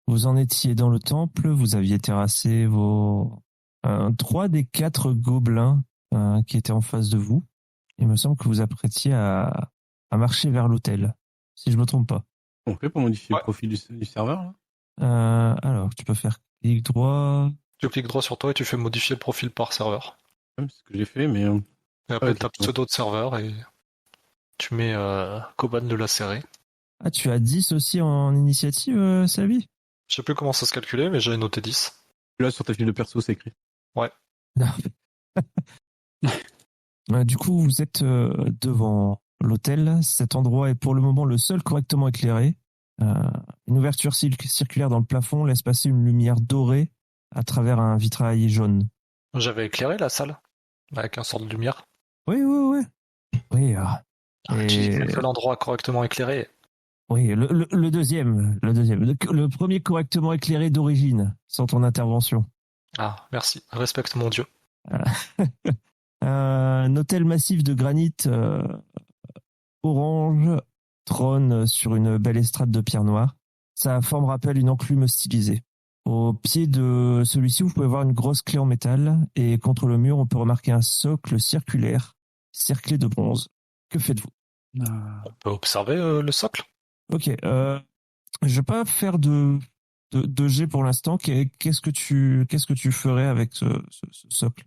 Vous en étiez dans le temple, vous aviez terrassé vos 3 des 4 gobelins qui étaient en face de vous. Il me semble que vous apprêtiez à marcher vers l'hôtel, si je me trompe pas. On fait pour modifier Ouais. le profil du serveur là. Alors, tu peux faire clic droit. Tu cliques droit sur toi et tu fais modifier le profil par serveur. Ouais, c'est ce que j'ai fait, mais Et après, ouais, tu as pseudo de serveur et tu mets Koban de la serré. Ah, tu as 10 aussi en initiative, Savi? Je sais plus comment ça se calculait, mais j'avais noté 10. là sur ta fiche de perso c'est écrit. Du coup, vous êtes devant l'hôtel. Cet endroit est pour le moment le seul correctement éclairé. Une ouverture circulaire dans le plafond laisse passer une lumière dorée à travers un vitrail jaune. J'avais éclairé la salle avec un sort de lumière. Oui, oui, oui. Oui, Tu dis que c'est le seul endroit correctement éclairé. oui, le deuxième. Le premier correctement éclairé d'origine, sans ton intervention. Ah, merci. Respecte mon dieu. Un hôtel massif de granit orange trône sur une belle estrade de pierre noire. Sa forme rappelle une enclume stylisée. Au pied de celui-ci, vous pouvez voir une grosse clé en métal et contre le mur, on peut remarquer un socle circulaire cerclé de bronze. Que faites-vous? On peut observer le socle. Ok, je vais pas faire de jet pour l'instant. Qu'est-ce que tu ferais avec ce socle?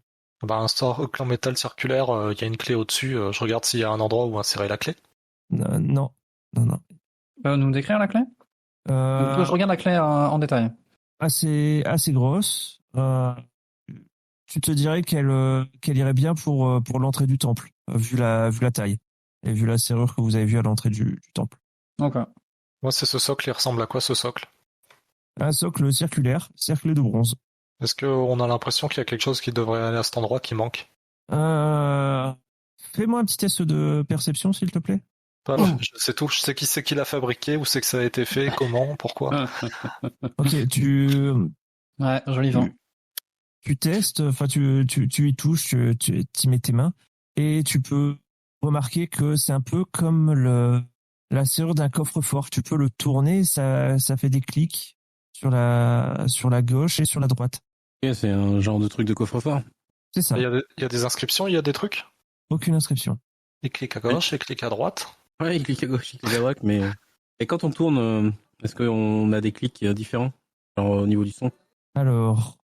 Un socle en métal circulaire, il y a une clé au-dessus. Je regarde s'il y a un endroit où insérer la clé. Non. Nous décrire la clé? Je regarde la clé en détail. Assez grosse. Tu te dirais qu'elle irait bien pour l'entrée du temple, vu la taille et vu la serrure que vous avez vue à l'entrée du temple. Ok. Moi, c'est ce socle. Il ressemble à quoi ce socle? Un socle circulaire, cerclé de bronze. Est-ce qu'on a l'impression qu'il y a quelque chose qui devrait aller à cet endroit qui manque? Fais-moi un petit test de perception, s'il te plaît. Je sais tout. Je sais qui c'est qui l'a fabriqué, où c'est que ça a été fait, comment, pourquoi. Ok, Ouais, joli vent. tu testes, enfin tu y touches, tu y mets tes mains et tu peux remarquer que c'est un peu comme la serrure d'un coffre-fort. Tu peux le tourner, ça fait des clics sur la gauche et sur la droite. Ok, c'est un genre de truc de coffre-fort. C'est ça. Il y a des inscriptions, il y a des trucs. Aucune inscription. Il clique à gauche et clique à droite. Ouais, il clique à gauche, il clique à droite, mais et quand on tourne, est-ce qu'on a des clics différents, genre au niveau du son? Alors,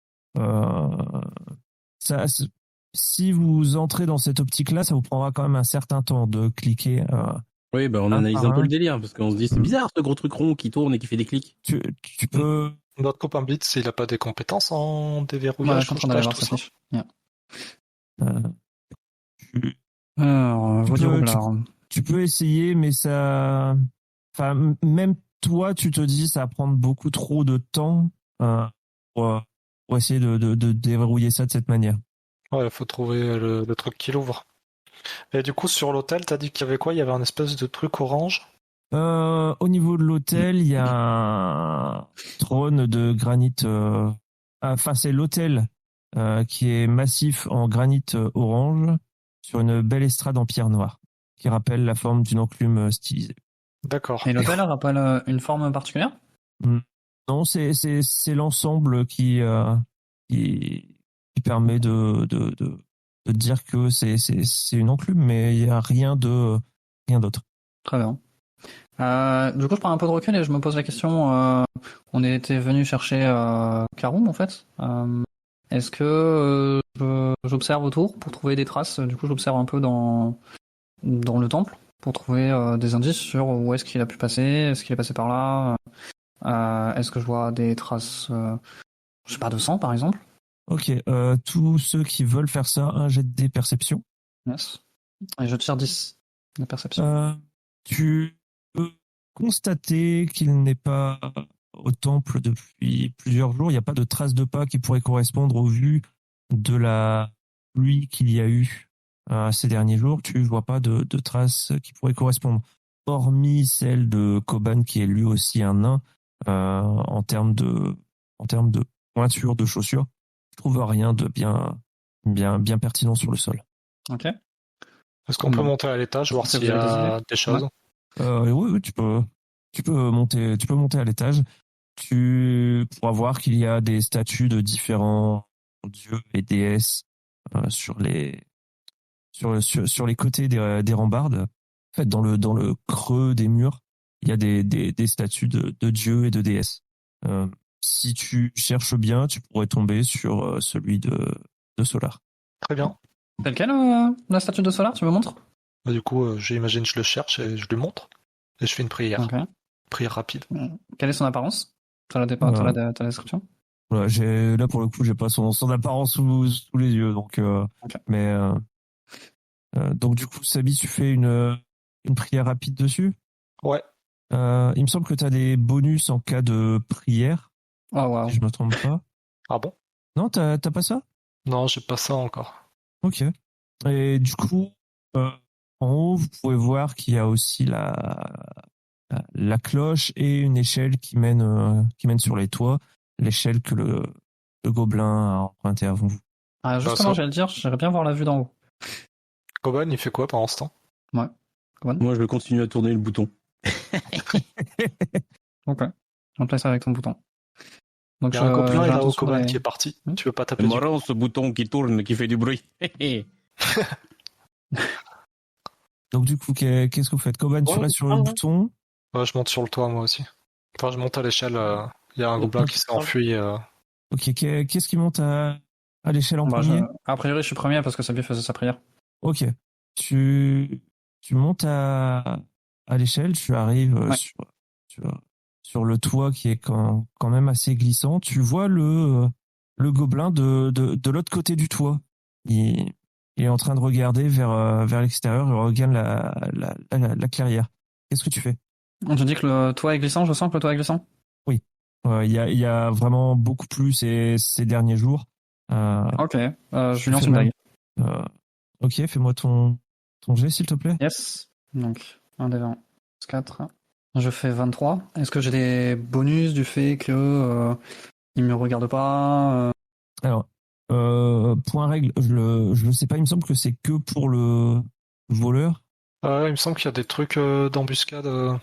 ça, si vous entrez dans cette optique-là, ça vous prendra quand même un certain temps de cliquer. Oui, on analyse un peu le délire parce qu'on se dit c'est bizarre ce gros truc rond qui tourne et qui fait des clics. Tu peux. Notre copain Blitz, il a pas des compétences en déverrouillage, touche, tout ça. Alors, tu peux essayer, mais ça. Enfin, même toi, tu te dis, ça va prendre beaucoup trop de temps pour essayer de déverrouiller ça de cette manière. Ouais, il faut trouver le truc qui l'ouvre. Et du coup, sur l'hôtel, t'as dit qu'il y avait quoi? Il y avait un espèce de truc orange? Au niveau de l'hôtel, il y a un trône de granit. Enfin, c'est l'hôtel qui est massif en granit orange sur une belle estrade en pierre noire qui rappelle la forme d'une enclume stylisée. D'accord. Et l'hôtel rappelle une forme particulière? Non, c'est l'ensemble qui permet de dire que c'est une enclume, mais il y a rien d'autre. Très bien. Du coup, je prends un peu de recul et je me pose la question. On était venu chercher Karoum en fait. Est-ce que j'observe autour pour trouver des traces? Du coup, j'observe un peu dans le temple pour trouver des indices sur où est-ce qu'il a pu passer. Est-ce qu'il est passé par là? Est-ce que je vois des traces, je sais pas, de sang par exemple? Ok, tous ceux qui veulent faire ça, un jet de perception. Yes. Et je tire 10 de perception. Tu peux constater qu'il n'est pas au temple depuis plusieurs jours. Il n'y a pas de traces de pas qui pourraient correspondre au vu de la pluie qu'il y a eu ces derniers jours. Tu ne vois pas de traces qui pourraient correspondre. Hormis celle de Koban, qui est lui aussi un nain, en termes de pointure de chaussures. Je trouve rien de bien pertinent sur le sol. Ok. Est-ce qu'on peut monter à l'étage, voir s'il y a des choses? Oui, tu peux monter à l'étage. tu pourras voir qu'il y a des statues de différents dieux et déesses sur les côtés des rambardes. En fait, dans le creux des murs, il y a des statues de dieux et de déesses. Si tu cherches bien, tu pourrais tomber sur celui de Solar. Très bien. C'est lequel, la statue de Solar, tu me montres? Bah, du coup, j'imagine je le cherche et je lui montre. Et je fais une prière. Ok. Prière rapide. Quelle est son apparence? T'as la description? Voilà, là pour le coup, j'ai pas son apparence sous les yeux, donc Ok. mais donc du coup, Sabi, tu fais une prière rapide dessus. Ouais. Il me semble que tu as des bonus en cas de prière, Oh, wow. si je me trompe pas. Ah bon? Non, t'as pas ça? Non, j'ai pas ça encore. Ok. Et du coup, en haut, vous pouvez voir qu'il y a aussi la cloche et une échelle qui mène sur les toits, l'échelle que le gobelin a empruntée avant vous. Ah, justement, ça- j'allais le dire, j'aimerais bien voir la vue d'en haut. Goban, il fait quoi pendant ce temps? Ouais. Comment? Moi, je continue à tourner le bouton. Ok. On place ça avec ton bouton. Donc, Il y a un gobelin et là, au sur Goban les- qui est parti. Hmm. Tu veux pas C'est taper du marrant ce bouton qui tourne, qui fait du bruit. Donc du coup, qu'est-ce que vous faites? Coban, tu Ouais, restes sur le bouton. Ouais, je monte sur le toit, moi aussi. Enfin, je monte à l'échelle. Il y a un gobelin qui s'est enfui. Ok, qu'est-ce qui monte à l'échelle en Bah, premier? A priori, je suis premier parce que Sabi faisait sa prière. Ok. Tu montes à l'échelle, tu arrives Ouais. sur le toit qui est quand même assez glissant. Tu vois le gobelin de l'autre côté du toit. Il est en train de regarder vers l'extérieur et regarde la clairière. Qu'est-ce que tu fais? On te dit que le toit est glissant, je sens que le toit est glissant. Oui. Il y a vraiment beaucoup plus ces derniers jours. Ok. Je tu lui lance fais une même- dague. Ok, fais-moi ton jet, s'il te plaît. Yes. Donc, 1 des 20. 4. Je fais 23. Est-ce que j'ai des bonus du fait que il me regarde pas Alors, point règle, je le sais pas, il me semble que c'est que pour le voleur. Il me semble qu'il y a des trucs d'embuscade. Alors,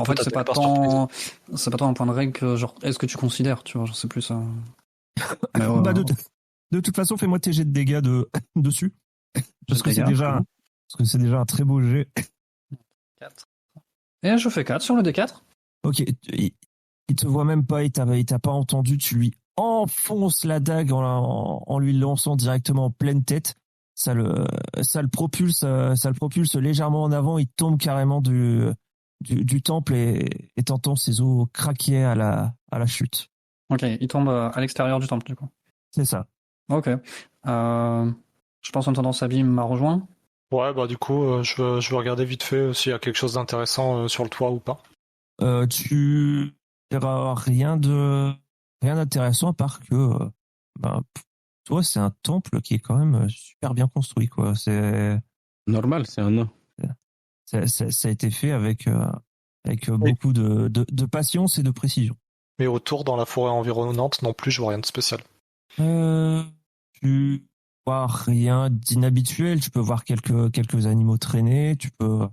en fait, c'est pas par surprise. tant un point de règle que genre, est-ce que tu considères, tu vois, je sais plus ça. Mais Bah de toute façon, fais-moi tes jets de dégâts dessus. Parce que c'est déjà un très beau jet. 4. Et je fais 4 sur le D4. Ok, il te voit même pas, il t'a pas entendu, tu lui enfonces la dague en lui lançant directement en pleine tête. Ça le propulse légèrement en avant, il tombe carrément du temple et t'entends ses os craquer à la chute. Ok, il tombe à l'extérieur du temple, du coup. C'est ça. Ok. Je pense en attendant Sabi m'a rejoint. Ouais, bah du coup, je veux regarder vite fait s'il y a quelque chose d'intéressant sur le toit ou pas. Tu verras rien d'intéressant à part que ben, toi c'est un temple qui est quand même super bien construit quoi. Normal, c'est un nain. Ça a été fait avec beaucoup de patience et de précision. Mais autour, dans la forêt environnante, non plus, je vois rien de spécial. Tu vois rien d'inhabituel. Tu peux voir quelques animaux traîner. Tu peux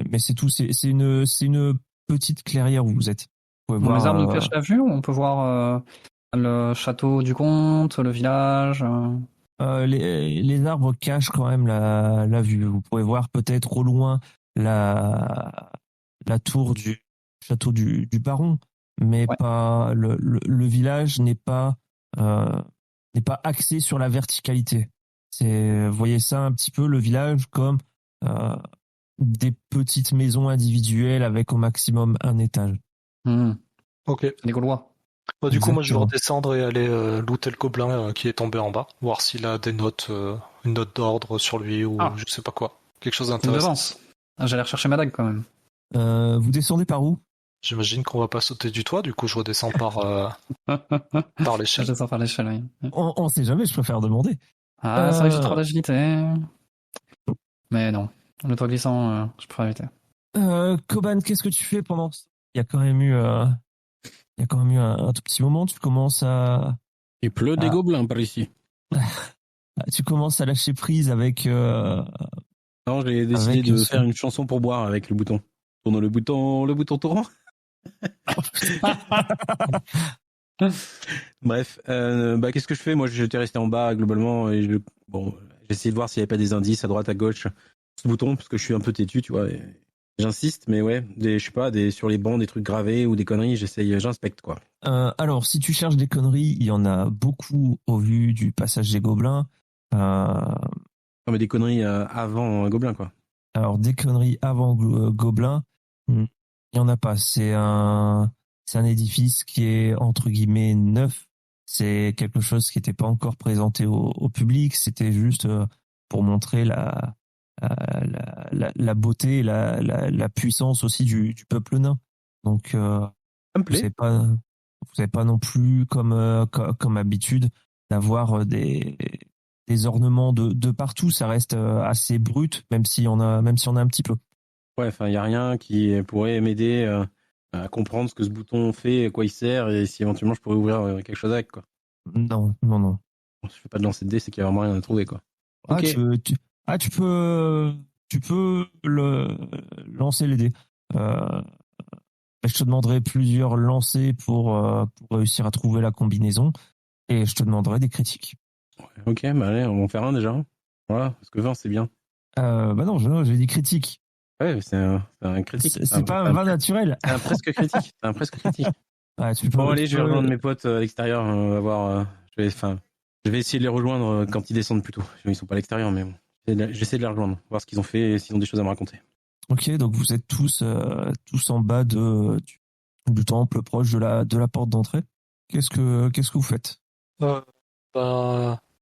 mais c'est tout. C'est une petite clairière où vous êtes. Vous pouvez Dans les voir, arbres nous cachent la vue, on peut voir le château du comte, le village. les arbres cachent quand même la vue. Vous pouvez voir peut-être au loin la tour du château du baron, mais Ouais. pas le village n'est pas axé sur la verticalité. Vous voyez ça un petit peu le village comme des petites maisons individuelles avec au maximum un étage. Ok. Les Gaulois. Bah, du coup, moi, je vais Exactement. redescendre et aller looter le gobelin qui est tombé en bas, voir s'il a des notes, une note d'ordre sur lui ou Ah. je sais pas quoi. Quelque chose Une d'intéressant. devance. J'allais rechercher ma dague quand même. Vous descendez par où? J'imagine qu'on va pas sauter du toit, du coup, je redescends par l'échelle. Je descends par l'échelle, oui. On sait jamais, je préfère demander. Ah, c'est vrai que j'ai trop d'agilité. Mais non. Le toit glissant, je préfère éviter. Koban, qu'est-ce que tu fais pendant Il y a quand même eu un tout petit moment. Tu commences à Il pleut des Ah. gobelins par ici. lâcher prise avec. Non, j'ai décidé Avec de ce- faire une chanson pour boire avec le bouton. Tourne le bouton tournant. Bref, qu'est-ce que je fais? Moi, j'étais resté en bas globalement et j'ai essayé de voir s'il n'y avait pas des indices à droite, à gauche, ce bouton, parce que je suis un peu têtu, tu vois. Et j'insiste, mais ouais, je sais pas, sur les bancs, des trucs gravés ou des conneries, j'inspecte quoi. Alors, si tu cherches des conneries, il y en a beaucoup au vu du passage des gobelins. Non, mais des conneries avant un gobelin quoi. Alors, des conneries avant Gobelin, il n'y en a pas. C'est un édifice qui est, entre guillemets, neuf. C'est quelque chose qui n'était pas encore présenté au public. C'était juste pour montrer la beauté et la puissance aussi du peuple nain. Donc, Ça me plaît. vous avez pas non plus, comme habitude, d'avoir des ornements de partout. Ça reste assez brut, même si on a un petit peu. Ouais, enfin, il y a rien qui pourrait m'aider à comprendre ce que ce bouton fait, à quoi il sert et si éventuellement je pourrais ouvrir quelque chose avec quoi. Non, non, non. Bon, si je fais pas de lancer de dés, c'est qu'il y a vraiment rien à trouver quoi. Ah, Ok. tu peux lancer les dés. Euh, je te demanderai plusieurs lancers pour réussir à trouver la combinaison et je te demanderai des critiques. Ok, allez, on va en faire un déjà. Voilà, parce que 20 c'est bien. Bah non, j'ai dit critique. Ouais, c'est un critique. C'est pas un vin naturel. C'est un presque critique. C'est un presque critique. Ouais, Bon, allez, je vais rejoindre mes potes à l'extérieur. On va voir. Je vais essayer de les rejoindre quand ils descendent plutôt. Ils sont pas à l'extérieur, mais bon. J'essaie de les rejoindre, voir ce qu'ils ont fait et s'ils ont des choses à me raconter. Ok, donc vous êtes tous en bas du temple, proche de la porte d'entrée. Qu'est-ce que vous faites? On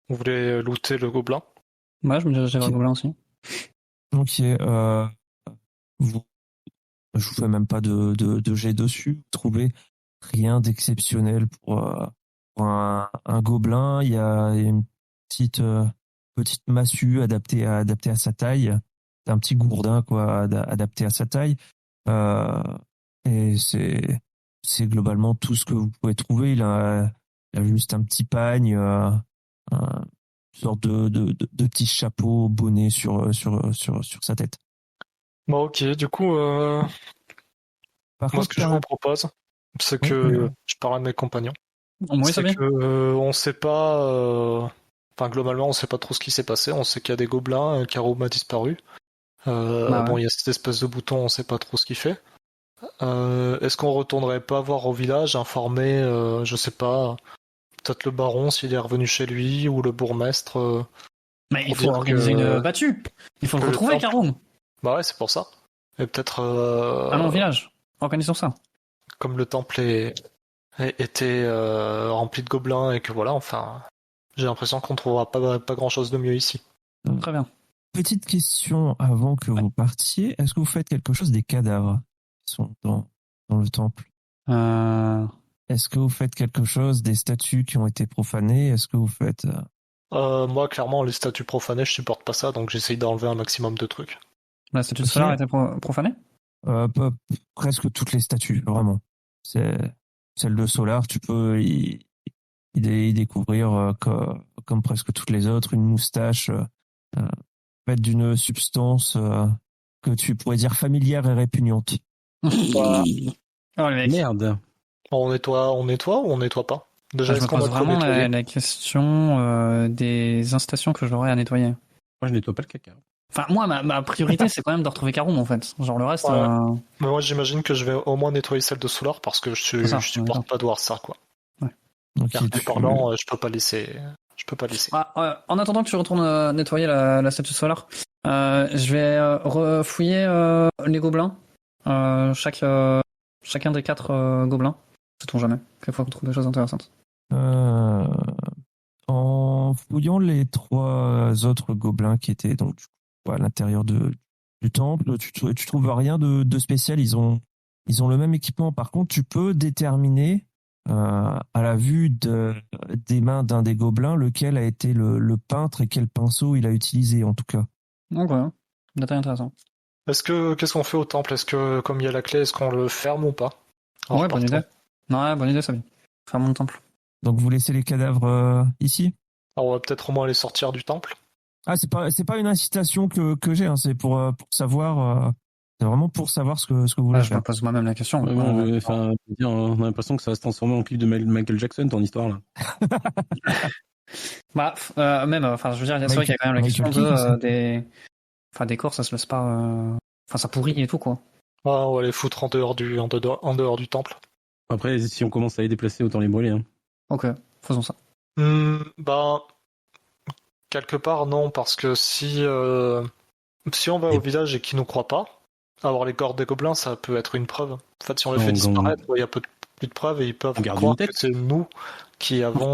voulait looter le gobelin. Ouais, je me dirigeais vers le gobelin aussi. Ok, vous, je vous fais même pas de jet dessus. Vous trouvez rien d'exceptionnel pour un gobelin. Il y a une petite massue adaptée à sa taille, un petit gourdin quoi adapté à sa taille. Et c'est globalement tout ce que vous pouvez trouver. Il a juste un petit pagne, une sorte de petit chapeau bonnet sur sa tête. Bon, ok, du coup, Par moi, ce contre, que je vous propose, c'est que je parle à mes compagnons. Oui, ça C'est bien. que on sait pas. Enfin, globalement, on sait pas trop ce qui s'est passé. On sait qu'il y a des gobelins, Karoum a disparu. Bah Bon, ouais. il y a cette espèce de bouton, on sait pas trop ce qu'il fait. Est-ce qu'on retournerait pas voir au village, informer, je sais pas, peut-être le baron s'il est revenu chez lui, ou le bourgmestre, Mais il pour faut dire organiser que, une battue. Il faut que le le retrouver, temple. Karoum. Bah ouais, c'est pour ça. Et peut-être, Allons au village. Organisons ça. comme le temple était rempli de gobelins et que voilà, enfin, j'ai l'impression qu'on trouvera pas grand-chose de mieux ici. Très bien. petite question avant que vous partiez. Est-ce que vous faites quelque chose des cadavres qui sont dans le temple? Est-ce que vous faites quelque chose des statues qui ont été profanées? Est-ce que vous faites... Moi, clairement, les statues profanées, je supporte pas ça, donc j'essaye d'enlever un maximum de trucs. La statue de Ok. Solar a été profanée? Presque toutes les statues, vraiment. C'est celle de Solar, tu peux y découvrir comme presque toutes les autres une moustache faite d'une substance que tu pourrais dire familière et répugnante. Bah, Oh, le mec. Merde. on nettoie ou on nettoie pas? Déjà, Je est-ce me qu'on pose a trop vraiment nettoyé? la question des installations que j'aurais à nettoyer. Moi, je nettoie pas le caca. Enfin, moi, ma priorité, c'est quand même de retrouver Karoum, en fait. Genre, le reste, Ouais. Mais moi, j'imagine que je vais au moins nettoyer celle de Solar parce que C'est ça, je supporte pas de voir ça, quoi. Donc, Clairement parlant, je peux pas laisser. Je peux pas laisser. En attendant que tu retournes nettoyer la statue Solar, je vais refouiller les gobelins. Chacun des 4 gobelins. Sait-on jamais. Quelquefois qu'on trouve des choses intéressantes. en fouillant les 3 autres gobelins qui étaient donc du coup, à l'intérieur du temple, tu trouves rien de spécial. Ils ont le même équipement. Par contre, tu peux déterminer à la vue des mains d'un des gobelins lequel a été le peintre et quel pinceau il a utilisé en tout cas. Donc voilà, détail intéressant. Qu'est-ce qu'on fait au temple? Est-ce que, comme il y a la clé, est-ce qu'on le ferme ou pas? Ouais, bonne idée. Ouais, bonne idée, ça vient. Faire mon temple. Donc vous laissez les cadavres ici? Alors, on va peut-être au moins les sortir du temple. Ah, c'est pas une incitation que j'ai, hein, c'est pour savoir C'est vraiment pour savoir ce que vous voulez Je me faire. pose moi-même la question. Ouais, bon, enfin, on a l'impression que ça va se transformer en clip de Michael Jackson, ton histoire là. Bah, même, enfin, je veux dire, c'est vrai qu'il y a quand même la question Michael Keaton, des courses, ça se laisse pas, enfin, ça pourrit et tout, quoi. Ah, on va les foutre en dehors du temple. Après, si on commence à les déplacer, autant les brûler. Hein. Ok, faisons ça. Bah, quelque part, non, parce que si on va au village et qu'ils nous croient pas, avoir les cordes des gobelins, ça peut être une preuve. En fait, si on les fait disparaître, il y a plus de preuves et ils peuvent croire que c'est nous qui avons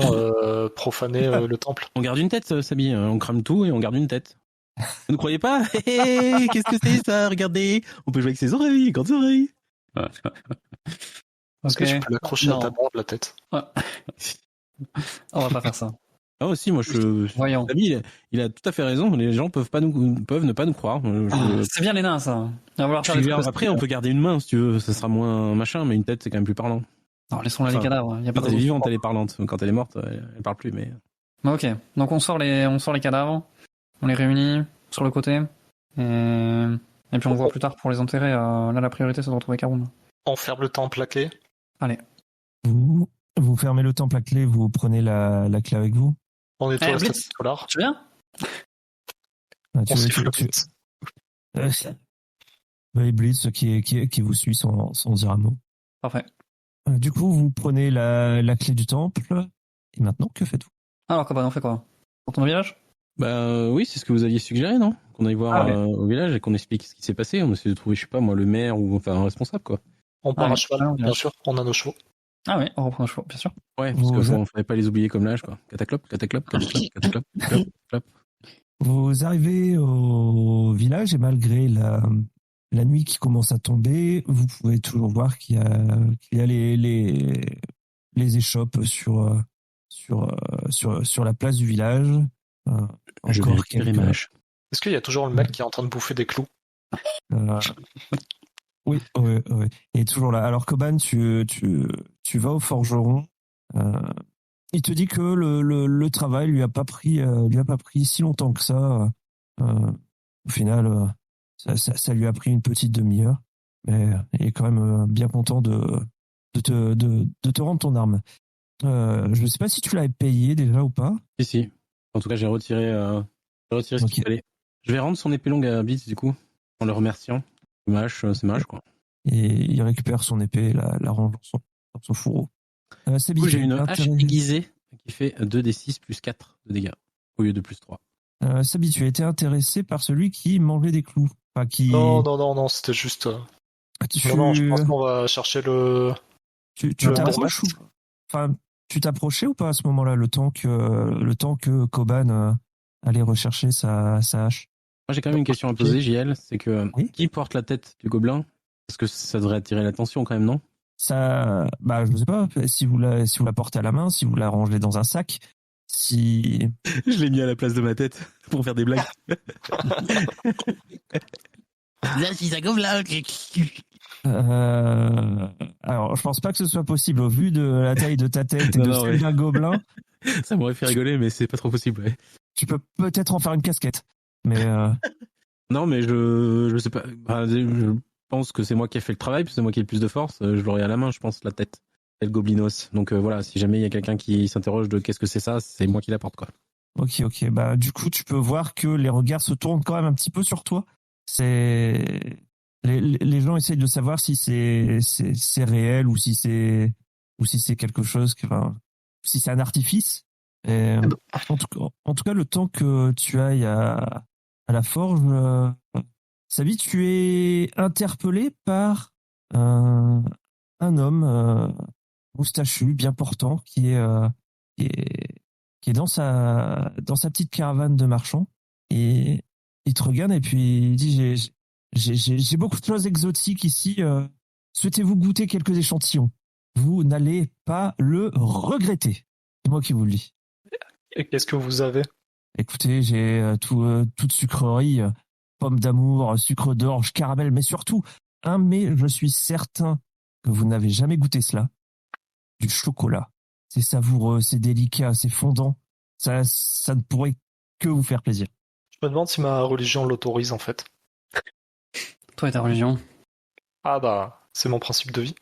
profané le temple. On garde une tête, Sabi. On crame tout et on garde une tête. Vous ne croyez pas? Qu'est-ce que c'est ça? Regardez. On peut jouer avec ses oreilles, grandes oreilles. Est-ce que tu peux l'accrocher à ta barbe, la tête? Ouais. On va pas faire ça. Ah aussi, moi Voyons. Sabi, il a tout à fait raison. Les gens peuvent ne pas nous croire. C'est bien les nains, ça. Après, on peut garder une main si tu veux. Ça sera moins machin, mais une tête c'est quand même plus parlant. Non, laissons-la les cadavres. Y a pas quand elle est vivante, elle est parlante. Quand elle est morte, elle parle plus. Mais ok. Donc on sort les cadavres, on les réunit sur le côté, et puis on voit plus tard pour les enterrer. Là, la priorité, c'est de retrouver Karoum. On ferme le temple à clé. Allez. Vous fermez le temple à clé, vous prenez la clé avec vous. On est tous Blitz, tu viens? Blitz qui vous suit sans dire un mot. Parfait. Du coup, vous prenez la clé du temple. Et maintenant, que faites-vous? Alors, on fait quoi? On retourne au village? Bah oui, c'est ce que vous aviez suggéré, non? Qu'on aille voir au village et qu'on explique ce qui s'est passé. On essaie de trouver, je sais pas moi, le maire ou enfin un responsable, quoi. On part à cheval, bien sûr. On a nos chevaux. Ah oui, on reprend nos chevaux, bien sûr. Ouais, parce qu'il ne fallait pas les oublier comme l'âge, quoi. Cataclope. Vous arrivez au village et malgré la nuit qui commence à tomber, vous pouvez toujours voir qu'il y a les échoppes sur la place du village. Je vais récupérer ma hache. Est-ce qu'il y a toujours le mec qui est en train de bouffer des clous? Oui. Il est toujours là. Alors Coban, tu vas au forgeron. Il te dit que le travail lui a pas pris si longtemps que ça. Au final, ça lui a pris une petite demi-heure, mais il est quand même bien content de te rendre ton arme. Je ne sais pas si tu l'avais payé déjà ou pas. Si. En tout cas, j'ai retiré ce qu'il fallait. Je vais rendre son épée longue à Blitz du coup, en le remerciant. C'est ma hache, quoi. Et il récupère son épée et la range dans son fourreau. J'ai une hache aiguisée qui fait 2d6 plus 4 de dégâts, au lieu de plus 3. Sabi, tu as été intéressé par celui qui mangeait des clous. Enfin, qui... Non, c'était juste... Non, je pense qu'on va chercher le... Tu t'approches ou... Enfin, tu t'approchais ou pas à ce moment-là, le temps que Coban allait rechercher sa hache? Moi, j'ai quand même une question à poser, JL. C'est que qui porte la tête du gobelin? Parce que ça devrait attirer l'attention quand même, non? Ça, je sais pas. Si vous la portez à la main, si vous la rangez dans un sac, si... Je l'ai mis à la place de ma tête pour faire des blagues. Là, c'est un gobelin. Alors, je pense pas que ce soit possible au vu de la taille de ta tête et de celle d'un gobelin. Ça m'aurait fait rigoler, mais c'est pas trop possible. Ouais. Tu peux peut-être en faire une casquette, mais non, mais je sais pas. Je pense que c'est moi qui ai fait le travail, puis c'est moi qui ai le plus de force. Je l'aurai à la main, je pense, la tête. Et le goblinos. Donc voilà, si jamais il y a quelqu'un qui s'interroge de qu'est-ce que c'est ça, c'est moi qui la porte, quoi. Ok. Bah du coup, tu peux voir que les regards se tournent quand même un petit peu sur toi. C'est les gens essayent de savoir si c'est réel ou si c'est quelque chose si c'est un artifice. Et, en tout cas, le temps que tu ailles à la forge, Sabi, tu es interpellé par un homme moustachu, bien portant, qui est dans sa petite caravane de marchands, et il te regarde et puis il dit j'ai beaucoup de choses exotiques ici. Souhaitez-vous goûter quelques échantillons? Vous n'allez pas le regretter. C'est moi qui vous le dis. Et qu'est-ce que vous avez? Écoutez, j'ai toute sucrerie, pommes d'amour, sucre d'orge, caramel, mais surtout mais je suis certain que vous n'avez jamais goûté cela. Du chocolat. C'est savoureux, c'est délicat, c'est fondant. Ça ne pourrait que vous faire plaisir. Je me demande si ma religion l'autorise, en fait. Toi et ta religion. Ah bah, c'est mon principe de vie.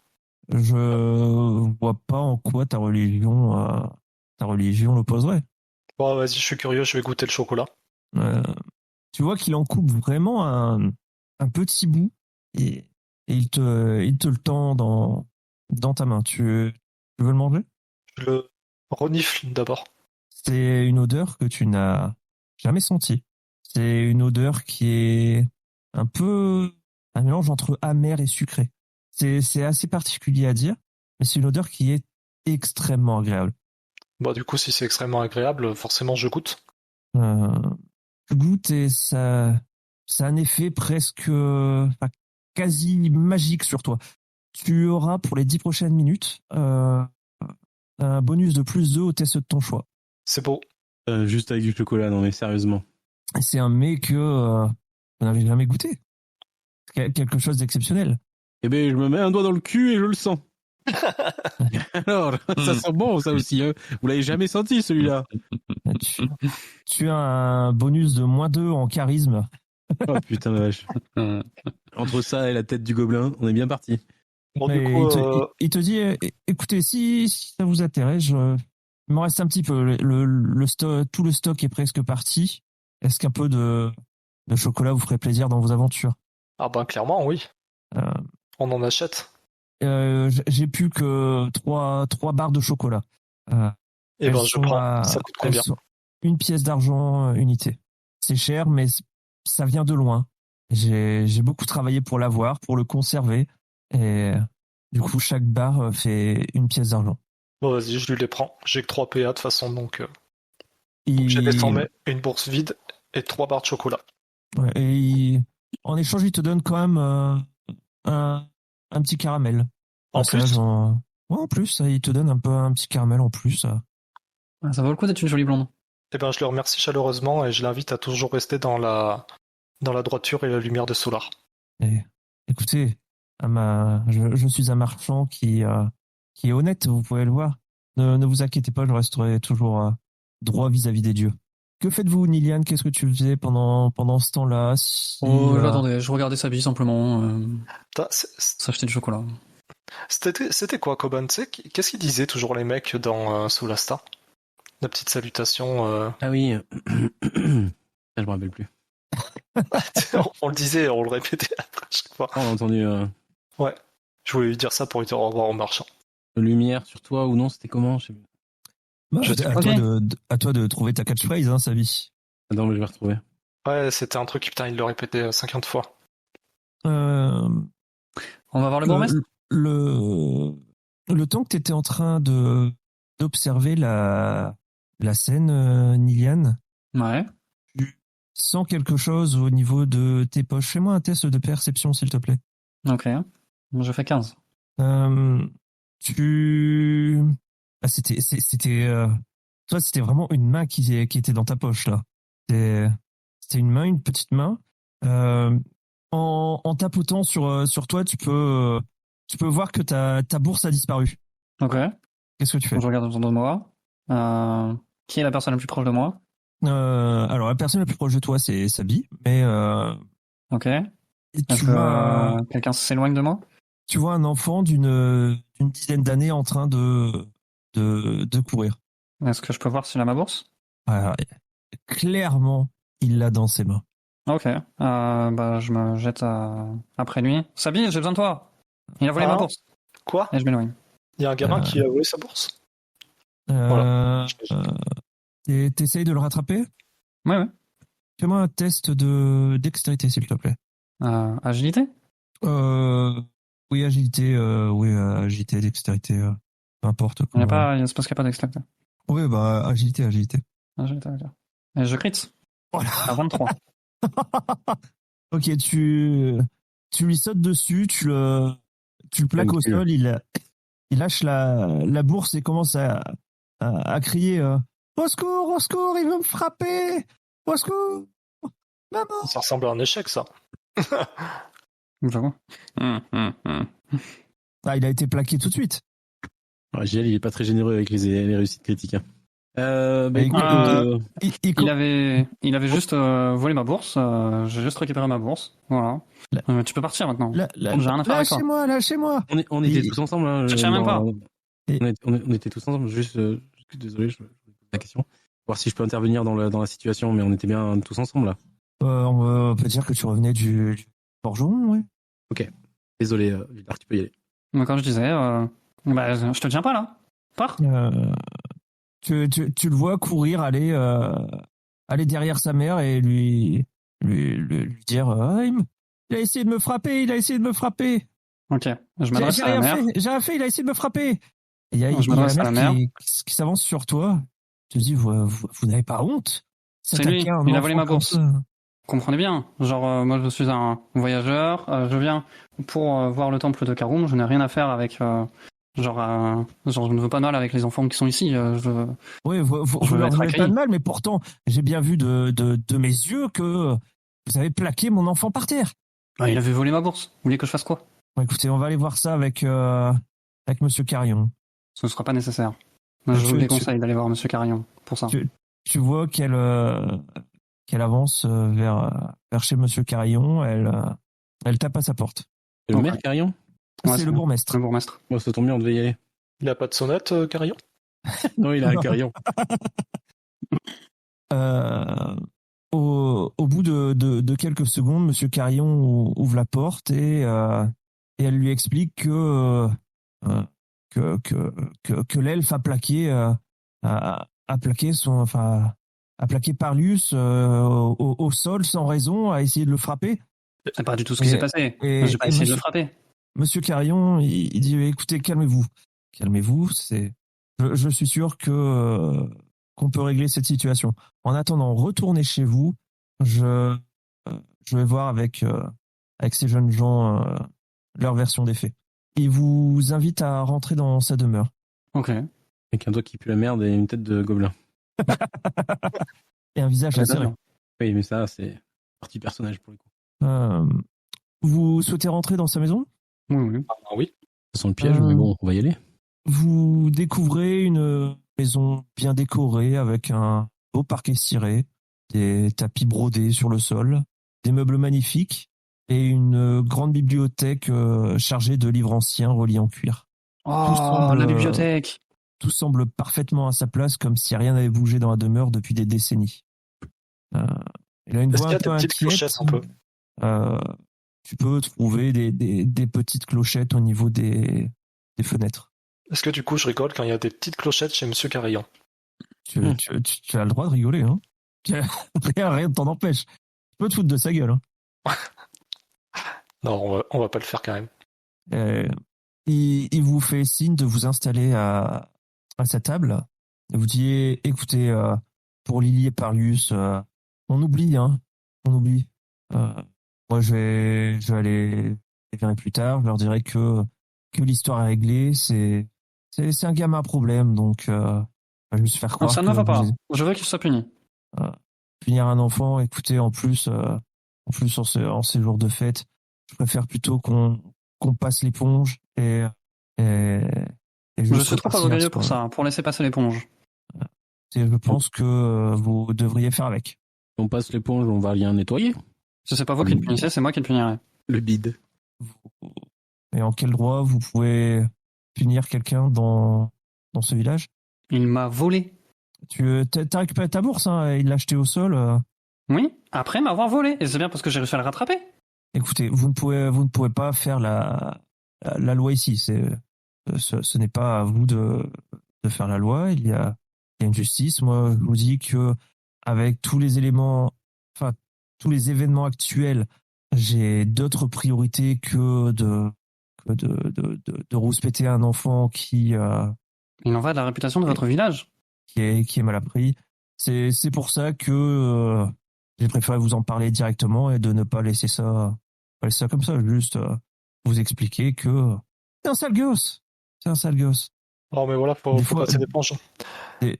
Je vois pas en quoi ta religion l'opposerait. Bon, vas-y, je suis curieux, je vais goûter le chocolat. Euh, Tu vois qu'il en coupe vraiment un petit bout et, et il te le tend dans ta main. Tu veux le manger? Je le renifle d'abord. C'est une odeur que tu n'as jamais sentie. C'est une odeur qui est un peu un mélange entre amer et sucré. C'est assez particulier à dire, mais c'est une odeur qui est extrêmement agréable. Bah, du coup, si c'est extrêmement agréable, forcément, je goûte. Euh, Tu goûtes et ça a un effet presque enfin, quasi magique sur toi. Tu auras pour les 10 prochaines minutes un bonus de plus 2 au test de ton choix. C'est beau. Juste avec du chocolat, non mais sérieusement. Et c'est un mets que vous n'avez jamais goûté. Quelque chose d'exceptionnel. Eh ben, je me mets un doigt dans le cul et je le sens. Alors, ça sent bon, ça aussi. Hein. Vous l'avez jamais senti, celui-là. Tu, tu as un bonus de -2 en charisme. Oh putain la vache. Entre ça et la tête du gobelin, on est bien parti. Bon, du Et coup, il te dit, écoutez, si ça vous intéresse, il me reste un petit peu. Tout le stock est presque parti. Est-ce qu'un peu de chocolat vous ferait plaisir dans vos aventures? ah ben, clairement, oui. Euh, On en achète. j'ai plus que trois barres de chocolat. Et Elles ben, je sont prends. Ça coûte combien? elles sont une pièce d'argent unité. C'est cher, mais ça vient de loin. J'ai beaucoup travaillé pour l'avoir, pour le conserver, et du coup chaque barre fait une pièce d'argent. Bon, vas-y, je lui les prends. J'ai que 3 PA de toute façon, donc Il- j'ai désormais une bourse vide et 3 barres de chocolat. ouais, en échange, il te donne quand même un petit caramel. En Ça, plus, genre, ouais, en plus, il te donne un petit caramel en plus. Ça vaut le coup d'être une jolie blonde. eh ben, je le remercie chaleureusement et je l'invite à toujours rester dans la droiture et la lumière de Solar. Et, écoutez, je suis un marchand qui est honnête, vous pouvez le voir. Ne vous inquiétez pas, je resterai toujours droit vis-à-vis des dieux. Que faites-vous, Nilian? Qu'est-ce que tu faisais pendant ce temps-là? Oh, j'attendais, je regardais sa vie simplement. Putain, S'acheter du chocolat. C'était quoi, Coban? Tu sais, qu'est-ce qu'ils disaient toujours les mecs dans Solasta? La petite salutation. Ah oui. Je me rappelle plus. On le disait, on le répétait après chaque fois. On a entendu Ouais. Je voulais lui dire ça pour lui dire au revoir au marchand. lumière sur toi ou non, c'était comment? Je sais plus. À toi de trouver ta catchphrase, hein, Savi. Attends, mais je vais retrouver. Ouais, c'était un truc, putain, il le répétait 50 fois. Euh, On va voir le bourgmestre. le temps que tu étais en train d'observer la scène, Nilian, Ouais. tu sens quelque chose au niveau de tes poches. Fais-moi un test de perception, s'il te plaît. Ok. Je fais 15. Toi, c'était vraiment une main qui était dans ta poche, là. C'était une petite main. En tapotant sur toi, tu peux voir que ta bourse a disparu. Ok. Qu'est-ce que tu fais? Je regarde autour de moi. Qui est la personne la plus proche de moi? Alors, la personne la plus proche de toi, c'est Sabi, mais Ok. tu Est-ce vois, que quelqu'un s'éloigne de moi? tu vois un enfant d'une dizaine d'années en train de courir. Est-ce que je peux voir s'il a ma bourse? Ah, clairement, il l'a dans ses mains. Ok. Bah, je me jette après lui. Sabine, j'ai besoin de toi. Il a volé ma bourse. Quoi? Et je m'éloigne. Il y a un gamin qui a volé sa bourse? T'essayes de le rattraper? Ouais, ouais. Fais-moi un test de dextérité, s'il te plaît. Agilité? Oui, agilité, agilité, dextérité, peu importe. Il n'y a pas, il se passe qu'il n'y a pas d'extrait. Oui, bah, agilité. Agilité, ok. Et je crit. Voilà. À 23. Ok, tu lui sautes dessus, tu le plaques au sol, il lâche la bourse et commence à crier au secours, il veut me frapper! Au secours! Maman! Ça ressemble à un échec, ça. J'avoue. Ah, il a été plaqué tout de suite. Ouais, GL, il est pas très généreux avec les réussites critiques. Hein. Écoute, Il avait juste volé ma bourse. J'ai juste récupéré ma bourse. Voilà. Tu peux partir maintenant. J'ai rien à faire avec toi. Lâchez-moi. on était tous ensemble. Hein, Je tiens même pas. On était tous ensemble. Juste, désolé, je pose la question. Voir si je peux intervenir dans la situation, mais on était bien tous ensemble là. On peut dire que tu revenais du forgeron, oui. Ok. Désolé, Vidar, tu peux y aller. Mais comme je disais, je te tiens pas là. Pars. Tu le vois courir, aller derrière sa mère et lui dire il a essayé de me frapper. Ok. Je m'adresse à la mère. J'ai rien fait, il a essayé de me frapper. Et il y a la mère qui s'avance sur toi. Tu te dis vous n'avez pas honte? C'est lui, il a volé ma bourse. Comprenez bien. Genre, moi je suis un voyageur, je viens pour voir le temple de Karum, je n'ai rien à faire avec. Genre, je ne veux pas de mal avec les enfants qui sont ici. Oui, vous leur voulez pas de mal, mais pourtant, j'ai bien vu de mes yeux que vous avez plaqué mon enfant par terre. Il avait volé ma bourse. Vous voulez que je fasse quoi? Bon, écoutez, on va aller voir ça avec Monsieur Carillon. Ce ne sera pas nécessaire. Moi, je vous déconseille d'aller voir Monsieur Carillon pour ça. Tu vois qu'elle avance vers chez Monsieur Carillon. Elle tape à sa porte. C'est le maire Carillon? C'est le bourgmestre. Le bourgmestre. Bon, ça tombe bien, on devait y aller. Il a pas de sonnette, Carillon? Non, il a un Carillon. Au bout de quelques secondes, Monsieur Carillon ouvre la porte et elle lui explique que l'elfe a plaqué Parlius au sol sans raison, a essayé de le frapper. C'est pas du tout ce qui s'est passé. J'ai pas essayé de le frapper. Monsieur Carillon, il dit écoutez, calmez-vous. Je suis sûr qu'on peut régler cette situation. En attendant, retournez chez vous. Je vais voir avec ces jeunes gens leur version des faits. Il vous invite à rentrer dans sa demeure. Ok. Avec un doigt qui pue la merde et une tête de gobelin. Et un visage acéré. Oui, mais ça, c'est partie personnage pour le coup. Vous souhaitez rentrer dans sa maison? Oui. Ah oui. Ça sent le piège, mais bon, on va y aller. Vous découvrez une maison bien décorée avec un beau parquet ciré, des tapis brodés sur le sol, des meubles magnifiques et une grande bibliothèque chargée de livres anciens reliés en cuir. La bibliothèque. Tout semble parfaitement à sa place, comme si rien n'avait bougé dans la demeure depuis des décennies. Il a une voix un peu inquiète. Tu peux trouver des petites clochettes au niveau des fenêtres. Est-ce que du coup je rigole quand il y a des petites clochettes chez Monsieur Carillon? Tu as le droit de rigoler, hein. Rien ne t'en empêche. Tu peux te foutre de sa gueule, hein. Non, on va pas le faire quand même. Il vous fait signe de vous installer à sa table. Il vous dit écoutez, pour Lily et Parlius, on oublie. Moi, je vais aller les verrai plus tard. Je leur dirai que l'histoire est réglée. C'est un gamin à problème, donc je vais juste faire croire. Non, ça ne va pas. Je veux qu'il soit puni. Punir un enfant, écoutez, en plus en ces jours de fête, je préfère plutôt qu'on passe l'éponge et je suis trop orgueilleux pour ça, pour laisser passer l'éponge. Je pense que vous devriez faire avec. Si on passe l'éponge, on va rien nettoyer. Si c'est pas vous qui le punissez, c'est moi qui le punirai. Le bide. Et en quel droit vous pouvez punir quelqu'un dans ce village? Il m'a volé. T'as récupéré ta bourse, hein, il l'a acheté au sol. Oui, après m'avoir volé. Et c'est bien parce que j'ai réussi à le rattraper. Écoutez, vous ne pouvez pas faire la loi ici. Ce n'est pas à vous de faire la loi. Il y a une justice. Moi, je vous dis que avec tous les événements actuels, j'ai d'autres priorités que de rouspéter un enfant qui il en va de la réputation de votre village. Qui est mal appris. C'est pour ça que j'ai préféré vous en parler directement et de ne pas laisser ça comme ça. Juste vous expliquer que c'est un sale gosse. Non mais voilà, faut passer l'éponge.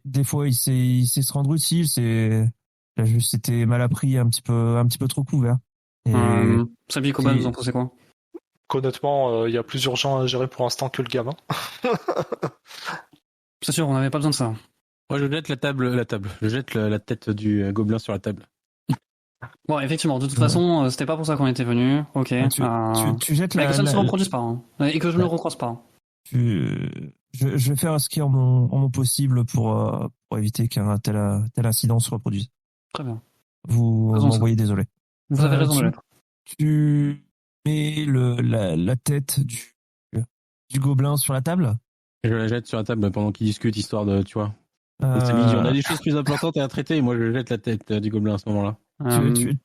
Des fois, il sait se rendre utile. Il a juste été mal appris, un petit peu trop couvert. Sabi Koban, vous en pensez quoi? Honnêtement, il y a plus urgent à gérer pour l'instant que le gamin. C'est sûr, on n'avait pas besoin de ça. Moi, je jette la table. Je jette la tête du gobelin sur la table. Bon, effectivement, de toute façon, c'était pas pour ça qu'on était venu. Ok. Ah, tu jettes Mais que la, ça ne se la- reproduise pas, hein. Et que je ne le recroise pas. je vais faire ce qui est en mon possible pour éviter qu'un tel incident se reproduise. Très bien. Vous Faisons ça. m'envoyez désolé. Vous avez raison de l'être. Tu mets la tête du gobelin sur la table. Et je la jette sur la table pendant qu'ils discutent, histoire de, tu vois. Euh, C'est midi, on a des choses plus importantes à traiter et moi je jette la tête du gobelin à ce moment-là. Ouais. Tu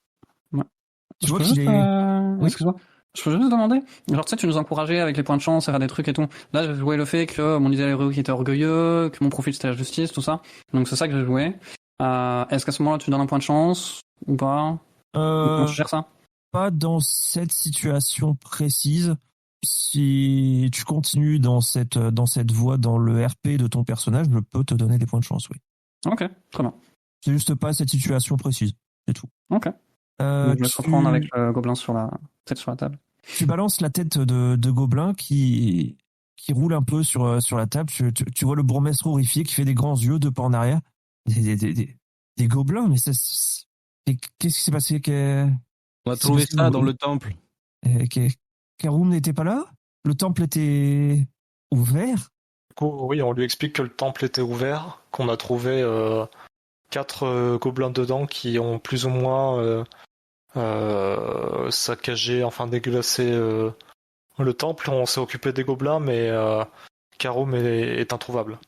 Je vois peux qu'il juste, est... Oui. excuse-moi. Je peux juste demander. Genre, tu sais, tu nous encourageais avec les points de chance à faire des trucs et tout. Là, j'ai joué le fait que mon idéal héroïque était orgueilleux, que mon profil c'était la justice, tout ça. Donc, c'est ça que j'ai joué. Est-ce qu'à ce moment-là, tu donnes un point de chance ou pas? Comment tu gères ça? Pas dans cette situation précise. Si tu continues dans cette voie, dans le RP de ton personnage, je peux te donner des points de chance, oui. Ok, très bien. C'est juste pas cette situation précise, c'est tout. Ok. Donc, je vais te reprendre avec le gobelin sur la tête sur la table. Tu balances la tête de gobelin qui roule un peu sur la table. Tu vois le bourgmestre horrifié qui fait des grands yeux, deux pas en arrière. Des gobelins, mais qu'est-ce qui s'est passé? On a trouvé ça dans le temple. Karoum n'était pas là? Le temple était ouvert? Du coup, oui, on lui explique que le temple était ouvert, qu'on a trouvé 4 gobelins dedans qui ont plus ou moins saccagé, enfin déglacé le temple. On s'est occupé des gobelins, mais Karoum est introuvable.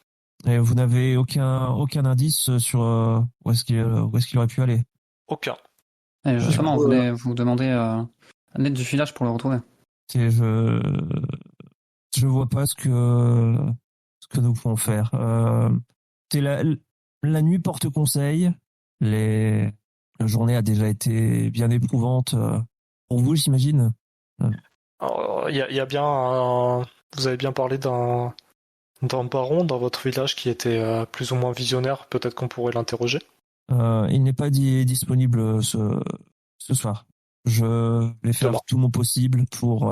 Et vous n'avez aucun indice sur où est-ce qu'il aurait pu aller? Aucun. Et justement, on voulait vous demander l'aide du village pour le retrouver. Je vois pas ce que nous pouvons faire. La nuit porte conseil. La journée a déjà été bien éprouvante pour vous, j'imagine. Il y a bien vous avez bien parlé d'un baron dans votre village qui était plus ou moins visionnaire. Peut-être qu'on pourrait l'interroger. Il n'est pas disponible ce soir. Je vais faire tout mon possible pour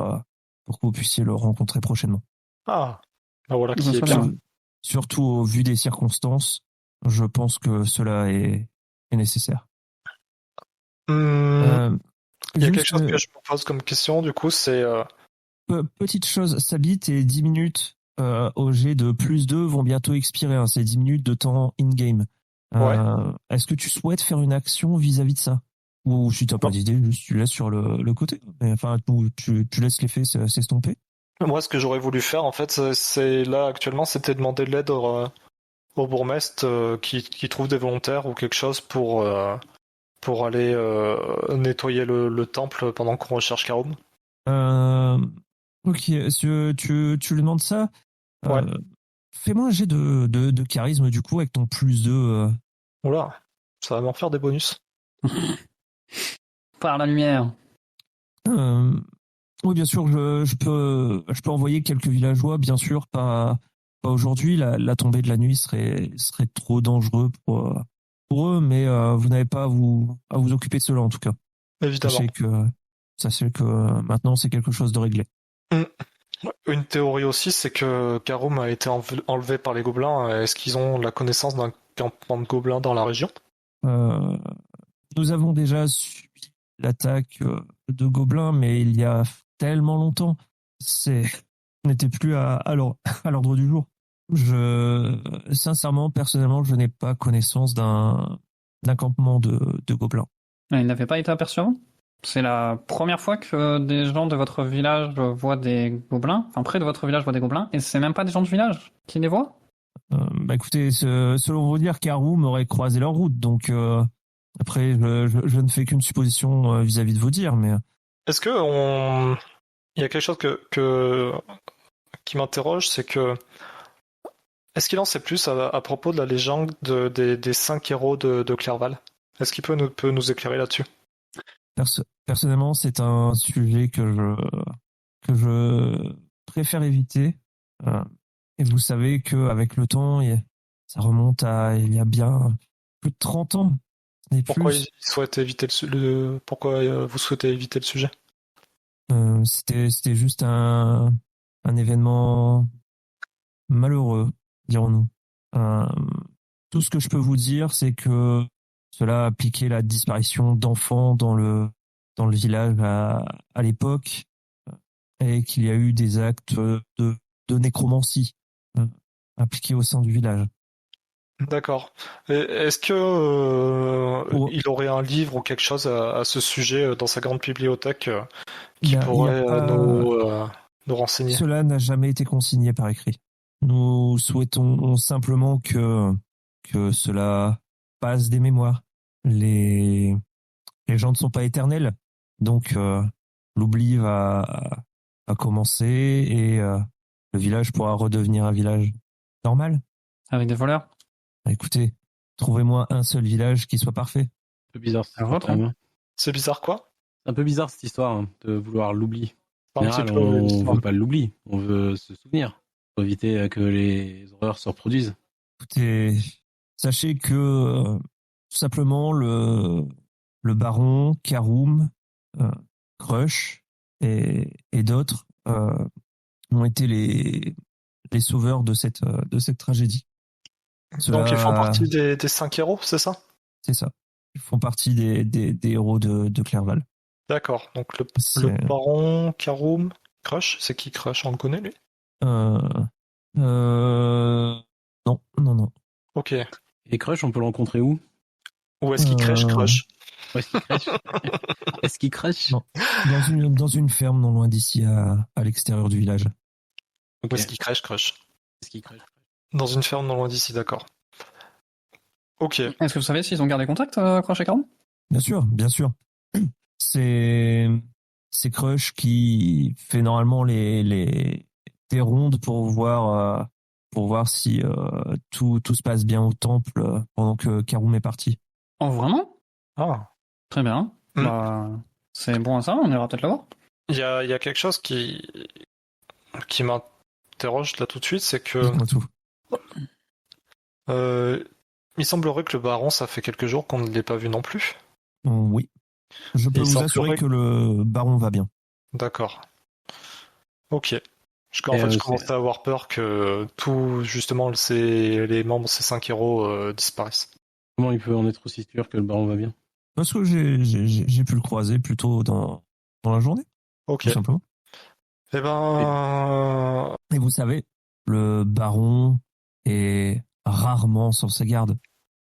que vous puissiez le rencontrer prochainement. Ah, ben voilà qui Ça est serait bien. bien. Surtout au vu des circonstances, je pense que cela est nécessaire. Il y a Juste, quelque chose que je me pose comme question, du coup, c'est... petite chose, Sabit et 10 minutes au jet de +2 vont bientôt expirer. Hein, c'est 10 minutes de temps in-game. Ouais. Est-ce que tu souhaites faire une action vis-à-vis de ça? Ou si tu n'as pas d'idée, juste tu laisses sur le côté. Mais, enfin, tu laisses l'effet s'estomper. Moi, ce que j'aurais voulu faire, en fait, c'est là, actuellement, c'était demander de l'aide au bourgmestre qui trouve des volontaires ou quelque chose pour aller nettoyer le temple pendant qu'on recherche Karoum. Ok, si tu lui demandes ça. Ouais. Fais-moi un jet de charisme du coup avec ton +2. Oula, ça va m'en faire des bonus. Par la lumière. Oui, bien sûr, je peux envoyer quelques villageois, bien sûr, pas aujourd'hui. La tombée de la nuit serait trop dangereux pour eux, mais vous n'avez pas à vous occuper de cela en tout cas. Évidemment. Sachez que maintenant c'est quelque chose de réglé. Une théorie aussi, c'est que Karoum a été enlevé par les gobelins. Est-ce qu'ils ont la connaissance d'un campement de gobelins dans la région? Nous avons déjà subi l'attaque de gobelins, mais il y a tellement longtemps, on n'était plus à l'ordre du jour. Sincèrement, personnellement, je n'ai pas connaissance d'un campement de gobelins. Il n'avait pas été aperçu avant? C'est la première fois que des gens de votre village voient des gobelins, enfin près de votre village voient des gobelins, et c'est même pas des gens du village qui les voient? Écoutez, selon vous dire, Karoum aurait croisé leur route, donc après, je ne fais qu'une supposition vis-à-vis de vos dires, mais... Est-ce que il y a quelque chose qui m'interroge, c'est que est-ce qu'il en sait plus à propos de la légende des 5 héros de Clairval? Est-ce qu'il peut nous éclairer là-dessus? Personnellement, c'est un sujet que je préfère éviter. Et vous savez qu'avec le temps, ça remonte à il y a bien plus de 30 ans. Pourquoi il souhaite éviter pourquoi vous souhaitez éviter le sujet? C'était juste un événement malheureux, dirons-nous. Tout ce que je peux vous dire, c'est que cela a impliqué la disparition d'enfants dans le village à l'époque et qu'il y a eu des actes de nécromancie appliqués au sein du village. D'accord. Et est-ce que Pour- il aurait un livre ou quelque chose à ce sujet dans sa grande bibliothèque Il qui y a pourrait pas- nous renseigner? Cela n'a jamais été consigné par écrit. Nous souhaitons simplement que cela passe des mémoires. Les gens ne sont pas éternels, donc l'oubli va commencer et le village pourra redevenir un village normal. Avec des voleurs. Écoutez, trouvez-moi un seul village qui soit parfait. Un peu bizarre cette Un histoire, vôtre, quand même. C'est bizarre quoi? C'est un peu bizarre cette histoire de vouloir l'oubli. En Un petit général, peu, on l'histoire. veut pas l'oubli, on veut se souvenir pour éviter que les horreurs se reproduisent. Écoutez, sachez que tout simplement le baron, Karoum, Crush et d'autres ont été les sauveurs de cette tragédie. Donc ils font Cela- partie des 5 héros, c'est ça? C'est ça. Ils font partie des héros de Clerval. D'accord. Donc le C'est- baron, Karoum, Crush, c'est qui Crush? On le connaît lui? Euh, non. Ok. Et Crush, on peut le rencontrer où? Où est-ce qu'il crèche Crush? Où est-ce qu'il crache? Est-ce qu'il crache? Non. Dans une ferme non loin d'ici à l'extérieur du village. Ok. Où est-ce qu'il crèche Crush? Est-ce qu'il crache? Dans une ferme non loin d'ici, d'accord. Ok. Est-ce que vous savez s'ils ont gardé contact, Crush et Caron? Bien sûr. C'est Crush qui fait normalement des rondes pour voir si tout se passe bien au temple pendant que Karoum est parti. Oh, vraiment? Ah. Très bien. Mm. Bah, c'est bon à ça, on ira peut-être le voir. Il y a quelque chose qui m'interroge là tout de suite, c'est que Dites-moi tout. il semblerait que le baron, ça fait quelques jours qu'on ne l'ait pas vu non plus. Oui. Je peux Il vous semblerait assurer que le baron va bien. D'accord. Ok. Je c'est- commençais à avoir peur que tout, justement, les membres de ces 5 héros disparaissent. Comment il peut en être aussi sûr que le baron va bien? Parce que j'ai pu le croiser plus tôt dans la journée, Ok. tout simplement. Eh ben, Et vous savez, le baron est rarement sur ses gardes.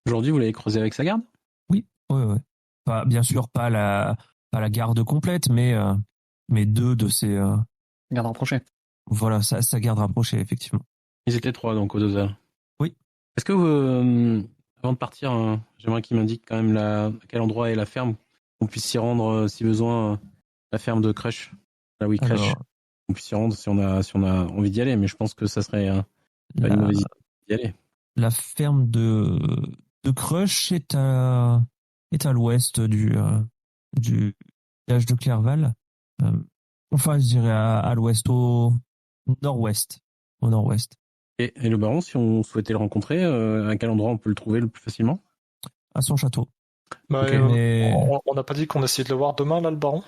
Aujourd'hui, vous l'avez croisé avec sa garde? Oui. Pas, bien sûr, pas la garde complète, mais deux de ses Garde rapprochée. voilà, sa garde rapprochée, effectivement. Ils étaient 3 donc au total. Oui. Est-ce que avant de partir, j'aimerais qu'il m'indique quand même à quel endroit est la ferme, qu'on puisse s'y rendre si besoin, la ferme de Crush. Là où il crèche. Alors, On puisse s'y rendre si on a envie d'y aller, mais je pense que ça serait pas une la, mauvaise idée d'y aller. la ferme de Crush est à l'ouest du village de Clerval. Enfin, je dirais à l'ouest, au nord-ouest. Au nord-ouest. Et le baron, si on souhaitait le rencontrer, à quel endroit on peut le trouver le plus facilement? À son château. bah, Ok, mais- on n'a pas dit qu'on essayait de le voir demain, là, le baron?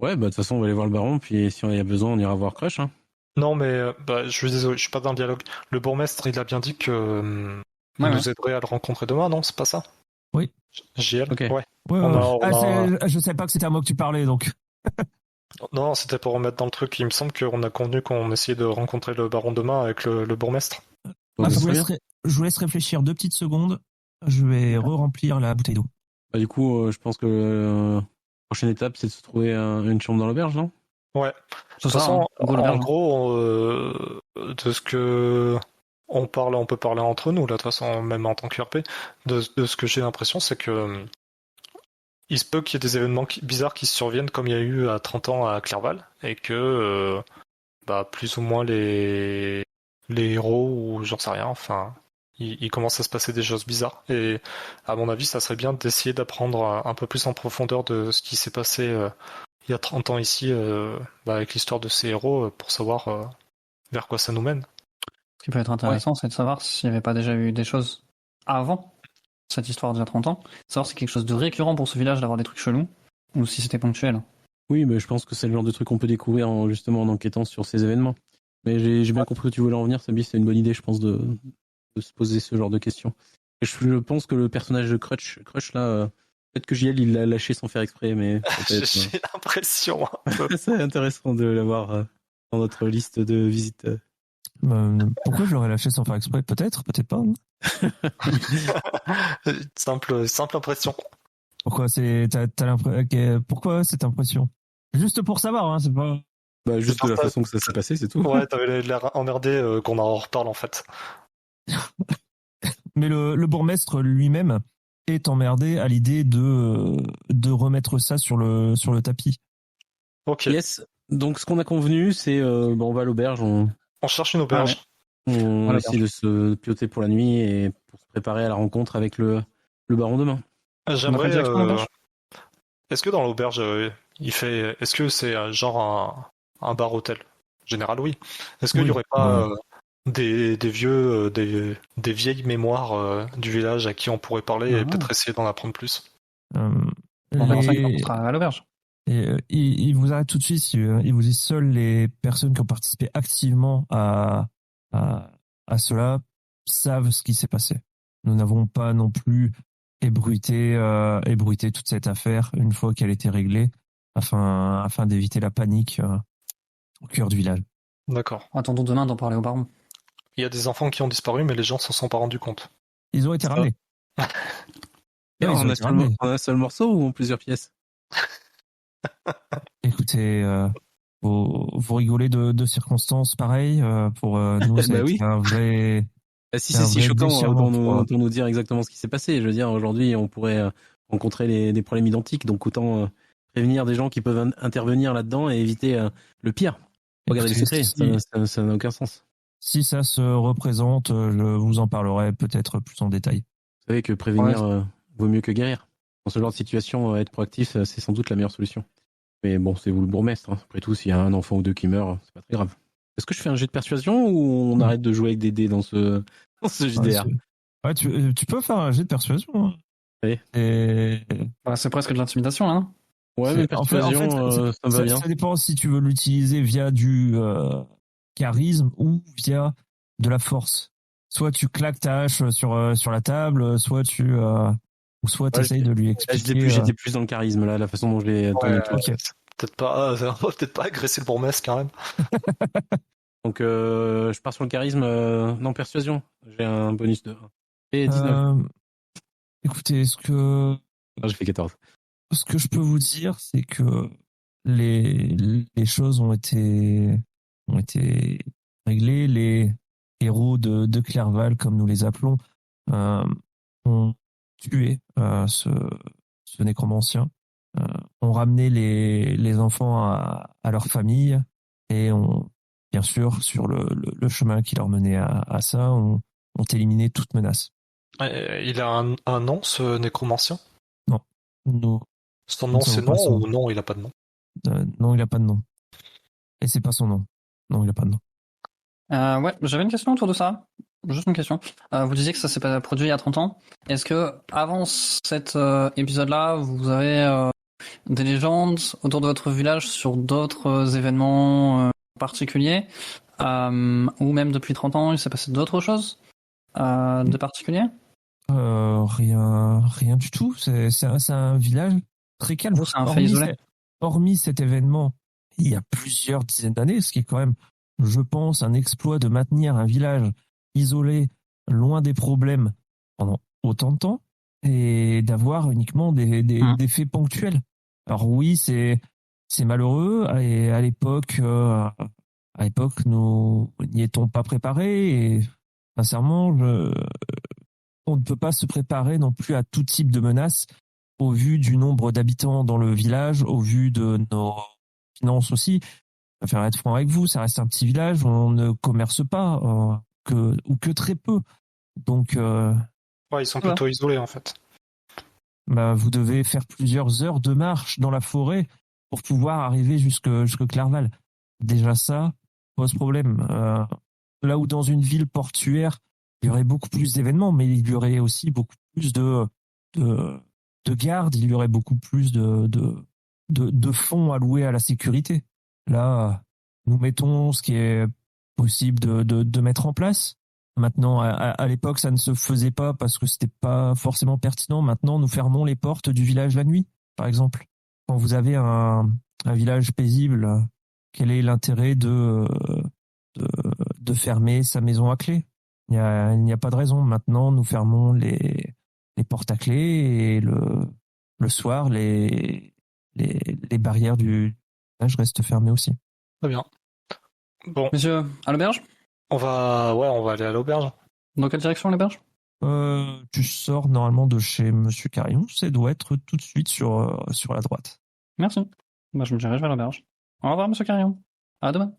Ouais, bah de toute façon, on va aller voir le baron, puis si on y a besoin, on ira voir Crush. Hein. Non, mais je suis désolé, je suis pas dans le dialogue. Le bourgmestre, il a bien dit que il Ouais, nous aiderait à le rencontrer demain, non? C'est pas ça? Oui. JL? Ok. Ouais. Ouais, On a- je savais pas que c'était à moi que tu parlais, donc. Non, c'était pour remettre dans le truc. Il me semble qu'on a convenu qu'on essayait de rencontrer le baron demain avec le bourgmestre. Bon, Ah, bah, je très bien. vous laisse réfléchir 2 petites secondes. Je vais re-remplir la bouteille d'eau. Bah, du coup, je pense que la prochaine étape, c'est de se trouver une chambre dans l'auberge, non? Ouais. De C'est toute ça, façon, hein. Go, en l'auberge. gros, de ce que on peut parler entre nous, là, de toute façon, même en tant que RP, de ce que j'ai l'impression, c'est que il se peut qu'il y ait des événements bizarres qui se surviennent comme il y a eu à 30 ans à Clerval, et que plus ou moins les héros, ou j'en sais rien, enfin, il commence à se passer des choses bizarres. Et à mon avis, ça serait bien d'essayer d'apprendre un peu plus en profondeur de ce qui s'est passé il y a 30 ans ici, avec l'histoire de ces héros, pour savoir vers quoi ça nous mène. Ce qui peut être intéressant, c'est de savoir s'il n'y avait pas déjà eu des choses avant cette histoire d'il y a 30 ans. Savoir si c'est quelque chose de récurrent pour ce village d'avoir des trucs chelous, ou si c'était ponctuel. Oui, mais je pense que c'est le genre de truc qu'on peut découvrir justement en enquêtant sur ces événements. Mais j'ai bien compris où tu voulais en venir, Sabi, c'est une bonne idée, je pense, de se poser ce genre de questions. Je pense que le personnage de Crutch là, peut-être que JL il l'a lâché sans faire exprès, mais peut-être. J'ai l'impression. C'est intéressant de l'avoir dans notre liste de visites. Pourquoi je l'aurais lâché sans faire exprès? Peut-être pas. Hein. simple impression. Pourquoi pourquoi cette impression? Juste pour savoir, hein, c'est pas. Bah, juste de la façon que ça s'est passé, c'est tout. Ouais, t'avais l'air emmerdé qu'on en reparle en fait. Mais le bourgmestre lui-même est emmerdé à l'idée de remettre ça sur le tapis. Ok. Yes. Donc ce qu'on a convenu, c'est on va à l'auberge, On cherche une auberge. on essaie de se pioter pour la nuit et pour se préparer à la rencontre avec le baron demain. J'aimerais. direction l'auberge Est-ce que dans l'auberge, est-ce que c'est genre un bar hôtel? Général, oui. Est-ce qu'il y aurait pas des vieilles mémoires du village à qui on pourrait parler et peut-être essayer d'en apprendre plus? On sera à l'auberge. Il vous arrête tout de suite. Il vous dit seules les personnes qui ont participé activement à cela savent ce qui s'est passé. Nous n'avons pas non plus ébruité toute cette affaire une fois qu'elle était réglée afin d'éviter la panique au cœur du village. D'accord. Attendons demain d'en parler au baron. Il y a des enfants qui ont disparu, mais les gens s'en sont pas rendus compte. Ils ont été ramenés. On a un seul morceau ou en plusieurs pièces? Écoutez, vous rigolez de circonstances pareilles. Pour nous, c'est oui. un vrai. Si c'est si choquant pour nous dire exactement ce qui s'est passé. Je veux dire, aujourd'hui, on pourrait rencontrer des problèmes identiques, donc autant prévenir des gens qui peuvent intervenir là-dedans et éviter le pire. Regardez les secrets, ça n'a aucun sens. Si ça se représente, je vous en parlerai peut-être plus en détail. Vous savez que prévenir vaut mieux que guérir. Dans ce genre de situation, être proactif, c'est sans doute la meilleure solution. Mais bon, c'est vous le bourgmestre. Hein. Après tout, s'il y a un enfant ou deux qui meurt, c'est pas très grave. Est-ce que je fais un jet de persuasion ou on arrête de jouer avec des dés dans ce JDR? Ouais, tu peux faire un jet de persuasion. Hein. Oui. C'est presque de l'intimidation, là, non? Ouais, mais persuasion, ça me va bien. Ça dépend si tu veux l'utiliser via du charisme ou via de la force. Soit tu claques ta hache sur la table, soit tu essayes de lui expliquer. J'étais plus dans le charisme là, la façon dont je l'ai tourné. Okay. Peut-être pas agresser le bourgmestre quand même. Donc je pars sur le charisme, non persuasion. J'ai un bonus de 1. Et 19. Écoutez, j'ai fait 14. Ce que je peux vous dire, c'est que les choses ont été réglées. Les héros de Clerval, comme nous les appelons, ont tué ce nécromancien, ont ramené les enfants à leur famille et ont, bien sûr, sur le chemin qui leur menait à ça, ont éliminé toute menace. Il a un nom, ce nécromancien? Non. Son nom, c'est non ou non, il a pas de nom? Non, il a pas de nom. Et c'est pas son nom. Non, il a pas de nom. Ouais, j'avais une question autour de ça. Juste une question. Vous disiez que ça s'est pas produit il y a 30 ans. Est-ce que avant cet épisode-là, vous avez des légendes autour de votre village sur d'autres événements particuliers, ou même depuis 30 ans, il s'est passé d'autres choses de particulier? Rien du tout. C'est un village très calme. C'est un fait isolé. Hormis cet événement, il y a plusieurs dizaines d'années, ce qui est quand même, je pense, un exploit de maintenir un village isolé, loin des problèmes pendant autant de temps et d'avoir uniquement des faits ponctuels. Alors oui, c'est malheureux et à l'époque, nous n'y étions pas préparés et sincèrement, on ne peut pas se préparer non plus à tout type de menaces au vu du nombre d'habitants dans le village, au vu de nos finances aussi. Je préfère être franc avec vous, ça reste un petit village, on ne commerce pas, ou que très peu. Donc, ils sont plutôt isolés en fait. Vous devez faire plusieurs heures de marche dans la forêt pour pouvoir arriver jusque Clerval. Déjà ça pose problème. Là où dans une ville portuaire, il y aurait beaucoup plus d'événements, mais il y aurait aussi beaucoup plus de gardes, il y aurait beaucoup plus de fonds alloués à la sécurité. Là, nous mettons ce qui est possible de mettre en place. Maintenant, à l'époque, ça ne se faisait pas parce que c'était pas forcément pertinent. Maintenant, nous fermons les portes du village la nuit, par exemple. Quand vous avez un village paisible, quel est l'intérêt de, de fermer sa maison à clé? Il n'y a pas de raison. Maintenant, nous fermons les portes à clé et le soir, les barrières du village restent fermées aussi. Très bien. Bon, Monsieur, à l'auberge? on va aller à l'auberge. Dans quelle direction l'auberge? Tu sors normalement de chez Monsieur Carillon, ça doit être tout de suite sur la droite. Merci. Bah, je me dirige vers l'auberge. Au revoir, monsieur Carillon. À demain.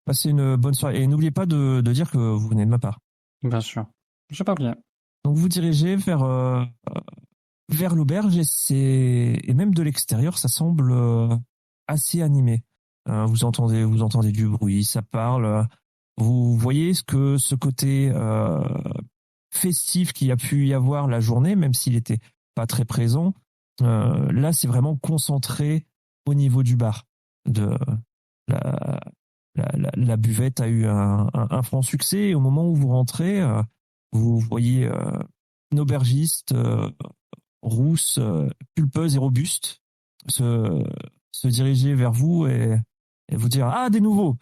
Passez une bonne soirée et n'oubliez pas de dire que vous venez de ma part. Bien sûr. Je sais pas oublier. Donc vous dirigez vers l'auberge et même de l'extérieur, ça semble assez animé. Vous entendez du bruit, ça parle. Vous voyez ce côté festif qu'il y a pu y avoir la journée, même s'il était pas très présent. Là, c'est vraiment concentré au niveau du bar. La buvette a eu un franc succès. Et au moment où vous rentrez, vous voyez une aubergiste rousse, pulpeuse et robuste se diriger vers vous et vous dire « Ah, des nouveaux!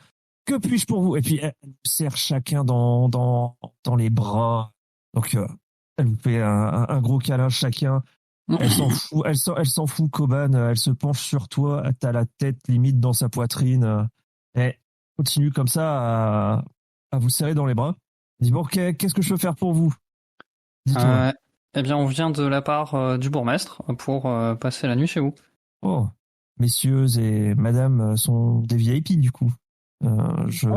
Que puis-je pour vous ?» Et puis, elle vous serre chacun dans les bras. Donc, elle vous fait un gros câlin chacun. Elle s'en fout, elle s'en fout, Coban. Elle se penche sur toi. T'as la tête limite dans sa poitrine. Et continue comme ça à vous serrer dans les bras. Elle dit « Bon, qu'est-ce que je peux faire pour vous ?» Dites-moi. Eh bien, on vient de la part du bourgmestre pour passer la nuit chez vous. Oh, messieurs et madame sont des VIP du coup. Je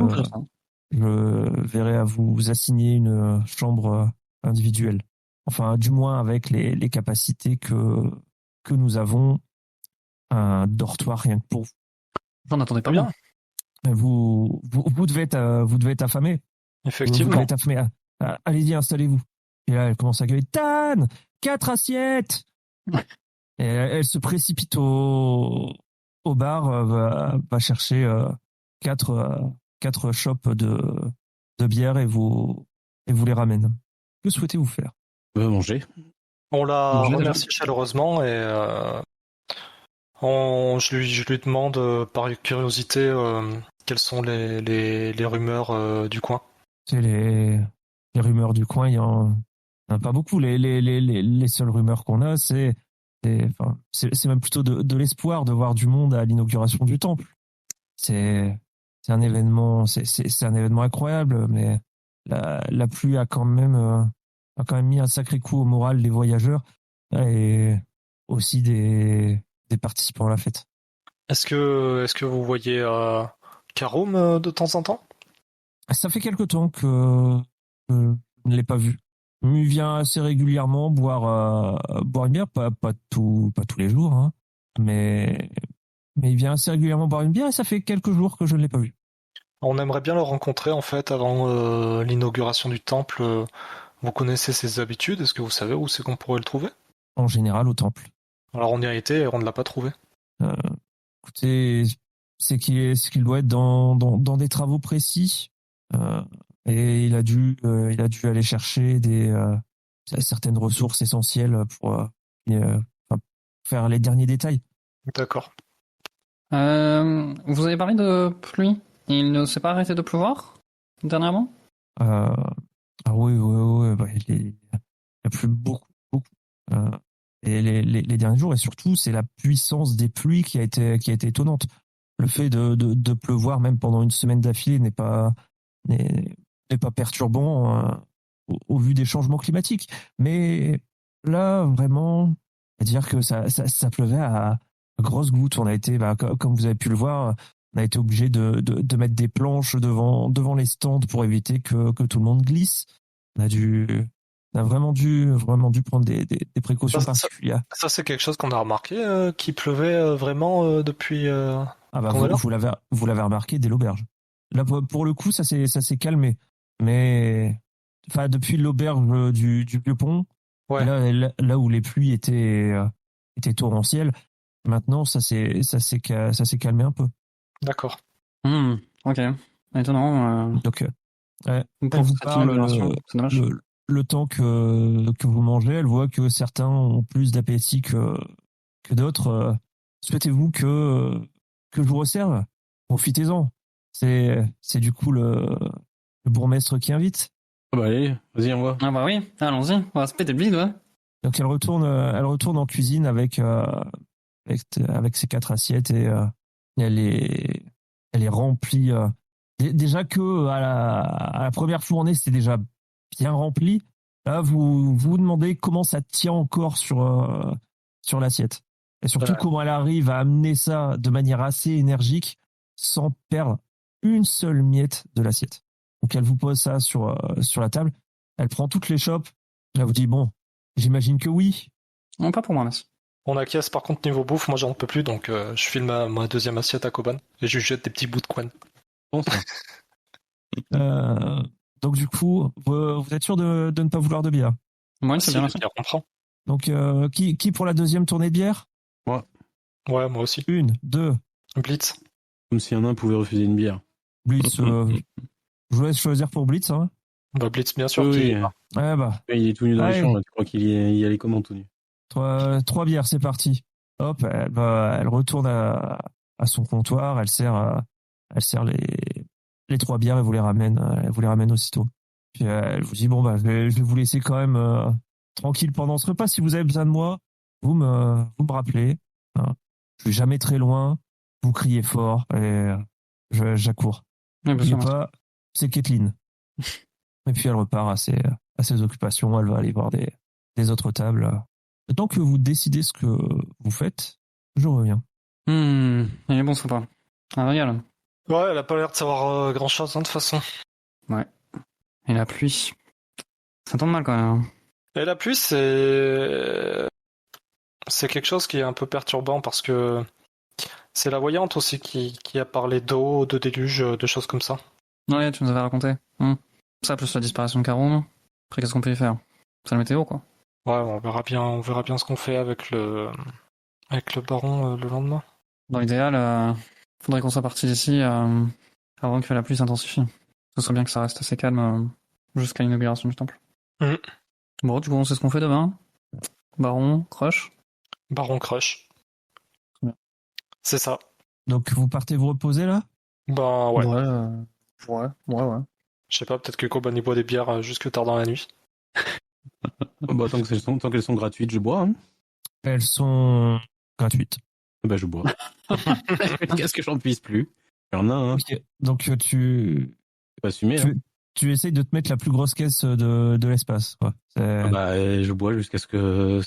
verrai à vous assigner une chambre individuelle. Enfin, du moins avec les capacités que nous avons, un dortoir rien que pour vous. J'en attendais pas bien. Vous devez être affamé. Effectivement. Vous devez être affamé. Allez-y, installez-vous. Et là, elle commence à gueuler. Tan, 4 assiettes. Et elle se précipite au bar, va chercher 4 chopes de bière et vous les ramène. Que souhaitez-vous faire? Manger. On la Manger, remercie chaleureusement et je lui demande par curiosité quelles sont les rumeurs du coin. C'est les rumeurs du coin, il y en a pas beaucoup. Les seules rumeurs qu'on a, c'est même plutôt de l'espoir de voir du monde à l'inauguration du temple. C'est un événement, c'est un événement incroyable, mais la pluie a quand même mis un sacré coup au moral des voyageurs et aussi des participants à la fête. Est-ce que vous voyez Karoum de temps en temps? Ça fait quelque temps que je ne l'ai pas vu. Il vient assez régulièrement boire une bière, pas tous les jours, hein, mais il vient assez régulièrement boire une bière et ça fait quelques jours que je ne l'ai pas vu. On aimerait bien le rencontrer en fait avant l'inauguration du temple. Vous connaissez ses habitudes? Est-ce que vous savez où c'est qu'on pourrait le trouver? En général, au temple. Alors on y a été et on ne l'a pas trouvé. Écoutez, c'est qu'il doit être dans des travaux précis et il a dû aller chercher certaines ressources essentielles pour faire les derniers détails. D'accord. Vous avez parlé de pluie. Il ne s'est pas arrêté de pleuvoir dernièrement? Ah oui, bah, il a plu beaucoup. Et les derniers jours, et surtout, c'est la puissance des pluies qui a été étonnante. Le fait de pleuvoir même pendant une semaine d'affilée n'est pas perturbant au vu des changements climatiques. Mais là, vraiment, c'est-à-dire que ça pleuvait à grosses gouttes. On a été, comme vous avez pu le voir, on a été obligé de mettre des planches devant les stands pour éviter que tout le monde glisse. On a vraiment dû prendre des précautions particulières. Ça c'est quelque chose qu'on a remarqué, qu'il pleuvait vraiment depuis. Vous l'avez remarqué dès l'auberge. Là, pour le coup, ça s'est calmé. Mais depuis l'auberge du Vieux Pont, ouais. là où les pluies étaient torrentielles, maintenant ça s'est calmé un peu. D'accord. Ok. Étonnant. Donc Ouais. Pour Elle vous cette parle inauguration, c'est dommage. le temps que vous mangez. Elle voit que certains ont plus d'appétit que d'autres. Souhaitez-vous que je vous resserve? Profitez-en. C'est du coup le bourgmestre qui invite. Ah bah allez, vas-y, on va. Ah bah oui, allons-y, on va se péter le bide, ouais. Donc elle retourne en cuisine avec ses 4 assiettes et elle est remplie. Déjà que à la première fournée c'était déjà bien rempli. Là vous demandez comment ça tient encore sur l'assiette et surtout Ouais. comment elle arrive à amener ça de manière assez énergique sans perdre une seule miette de l'assiette. Donc elle vous pose ça sur la table. Elle prend toutes les chopes. Elle vous dit bon, j'imagine que oui. Non, pas pour moi, merci. On acquiesce par contre niveau bouffe, moi j'en peux plus, donc je file ma deuxième assiette à Koban et je lui jette des petits bouts de couenne. Bon, ça. Donc du coup, vous êtes sûr de ne pas vouloir de bière. Moi, c'est Si, bien, la merci. bière, on prend. Donc qui pour la deuxième tournée de bière? Ouais, moi aussi. 1, 2. Blitz. Comme si un nain pouvait refuser une bière. Blitz. Je vous laisse choisir pour Blitz. Hein. Bah Blitz, bien sûr. Oui, qui- oui. Ouais, bah, Il est tout nu dans les Allez. champs, là. Tu crois qu'il y allait comment tout nu? 3 bières, c'est parti. Hop, elle retourne à son comptoir, elle sert les 3 bières et elle vous les ramène aussitôt. Puis elle vous dit bon bah je vais vous laisser quand même tranquille pendant ce repas. Si vous avez besoin de moi, vous me rappelez. Hein. Je vais jamais très loin. Vous criez fort et j'accours. Oui, bien N'oubliez sûr, merci. pas, c'est Kathleen. Et puis elle repart à ses occupations. Elle va aller voir des autres tables. Le temps que vous décidez ce que vous faites, je reviens. Il est bon ce repas. Un régal. Ouais, elle a pas l'air de savoir grand chose, de toute façon. Et la pluie. Ça tombe mal quand même. Et la pluie, c'est quelque chose qui est un peu perturbant parce que c'est la voyante aussi qui a parlé d'eau, de déluge, de choses comme ça. Ouais, tu nous avais raconté. Ça, plus la disparition de Karoum. Après, qu'est-ce qu'on peut y faire? C'est la météo, quoi. Ouais, on verra bien ce qu'on fait avec le baron le lendemain. Dans l'idéal, faudrait qu'on soit parti d'ici avant que la pluie s'intensifie. Ce serait bien que ça reste assez calme jusqu'à l'inauguration du temple. Mhm. Bon, du coup, on sait ce qu'on fait demain. Baron, Crush. Baron Crush. Bien. C'est ça. Donc vous partez vous reposer là? Ben ouais. Ouais. Je sais pas, peut-être que Koban y boit des bières jusque tard dans la nuit. Bah, tant qu'elles sont gratuites, je bois. Hein. Elles sont gratuites. Bah, je bois. Qu'est-ce que j'en puisse plus? Il y en a, hein. Ok. Donc tu C'est pas assumé. Hein. tu essayes de te mettre la plus grosse caisse de l'espace. Quoi. Ah bah, je bois jusqu'à ce que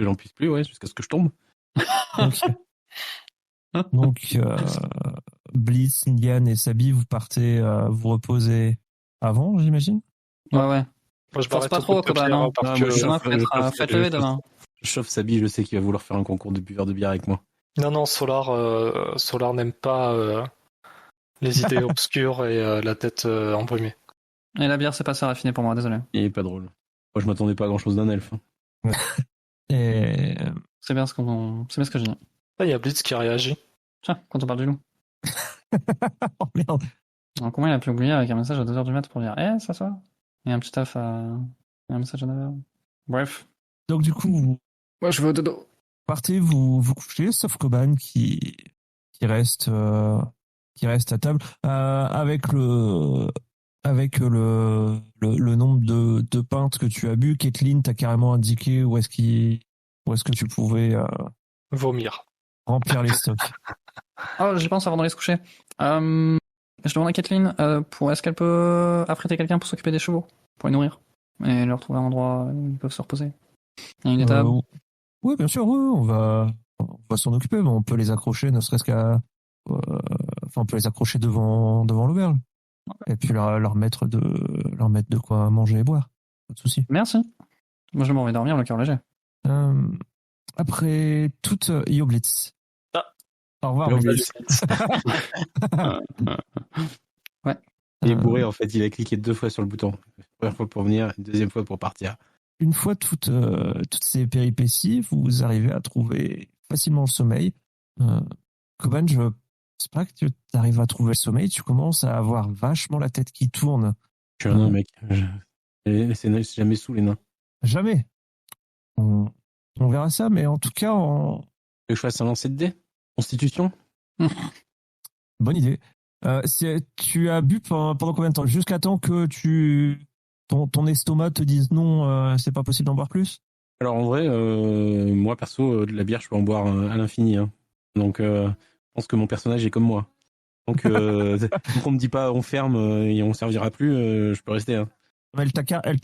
j'en puisse plus, ouais, jusqu'à ce que je tombe. Donc Blitz, Nigan et Sabi, vous partez vous reposer avant, j'imagine? Ouais. Moi, je Force m'arrête pas au trop, bout de Koban, pierre, hein. parce Ah, que- moi, je Demain, chauffe- faites lever demain. Je chauffe Sabi, je sais qu'il va vouloir faire un concours de buveur de bière avec moi. Non, Solar n'aime pas les idées obscures et la tête embrumée. Et la bière, c'est pas ça raffiné pour moi, désolé. Il est pas drôle. Moi, je m'attendais pas à grand chose d'un elfe. Hein. Et C'est bien ce que je dis. Là, il y a Blitz qui réagit. Tiens, quand on parle du loup. oh merde. Alors, comment il a pu oublier avec un message à 2h du mat pour dire ça soit et un petit taf à et un message à 9h. Bref. Donc du coup vous Ouais, je vais au dodo. partez vous coucher, sauf Koban qui reste à table avec le nombre de pintes que tu as bu. Kathleen t'a carrément indiqué où est-ce que tu pouvais Vomir. remplir les stocks. Oh, j'y pense avant d'aller se coucher. Je demande à Kathleen est-ce qu'elle peut affréter quelqu'un pour s'occuper des chevaux, pour les nourrir et leur trouver un endroit où ils peuvent se reposer. Il y a une étable. Oui, bien sûr, oui, on va s'en occuper, mais on peut les accrocher, ne serait-ce on peut les accrocher devant l'auberge. Et puis leur mettre de quoi manger et boire. Pas de souci. Merci. Moi, je m'en vais dormir le cœur léger. Après toute Yoblitz. Ah. Au revoir, Yoblitz. Blitz. Ouais. Il est bourré, en fait. Il a cliqué 2 fois sur le bouton. Première fois pour venir, deuxième fois pour partir. Une fois toutes ces péripéties, vous arrivez à trouver facilement le sommeil. Koban, je pense pas que tu arrives à trouver le sommeil. Tu commences à avoir vachement la tête qui tourne Je suis un nain, mec. C'est jamais sous les nains. Jamais. On verra ça, mais en tout cas, Que je fasse un lancer de dés? Constitution? bonne idée. Tu as bu pendant combien de temps? Jusqu'à temps que ton estomac te dise non, c'est pas possible d'en boire plus? Alors en vrai, moi perso, de la bière, je peux en boire à l'infini. Hein. Donc je pense que mon personnage est comme moi. Donc donc on me dit pas on ferme et on servira plus, je peux rester. Hein. Elle t'a carrément elle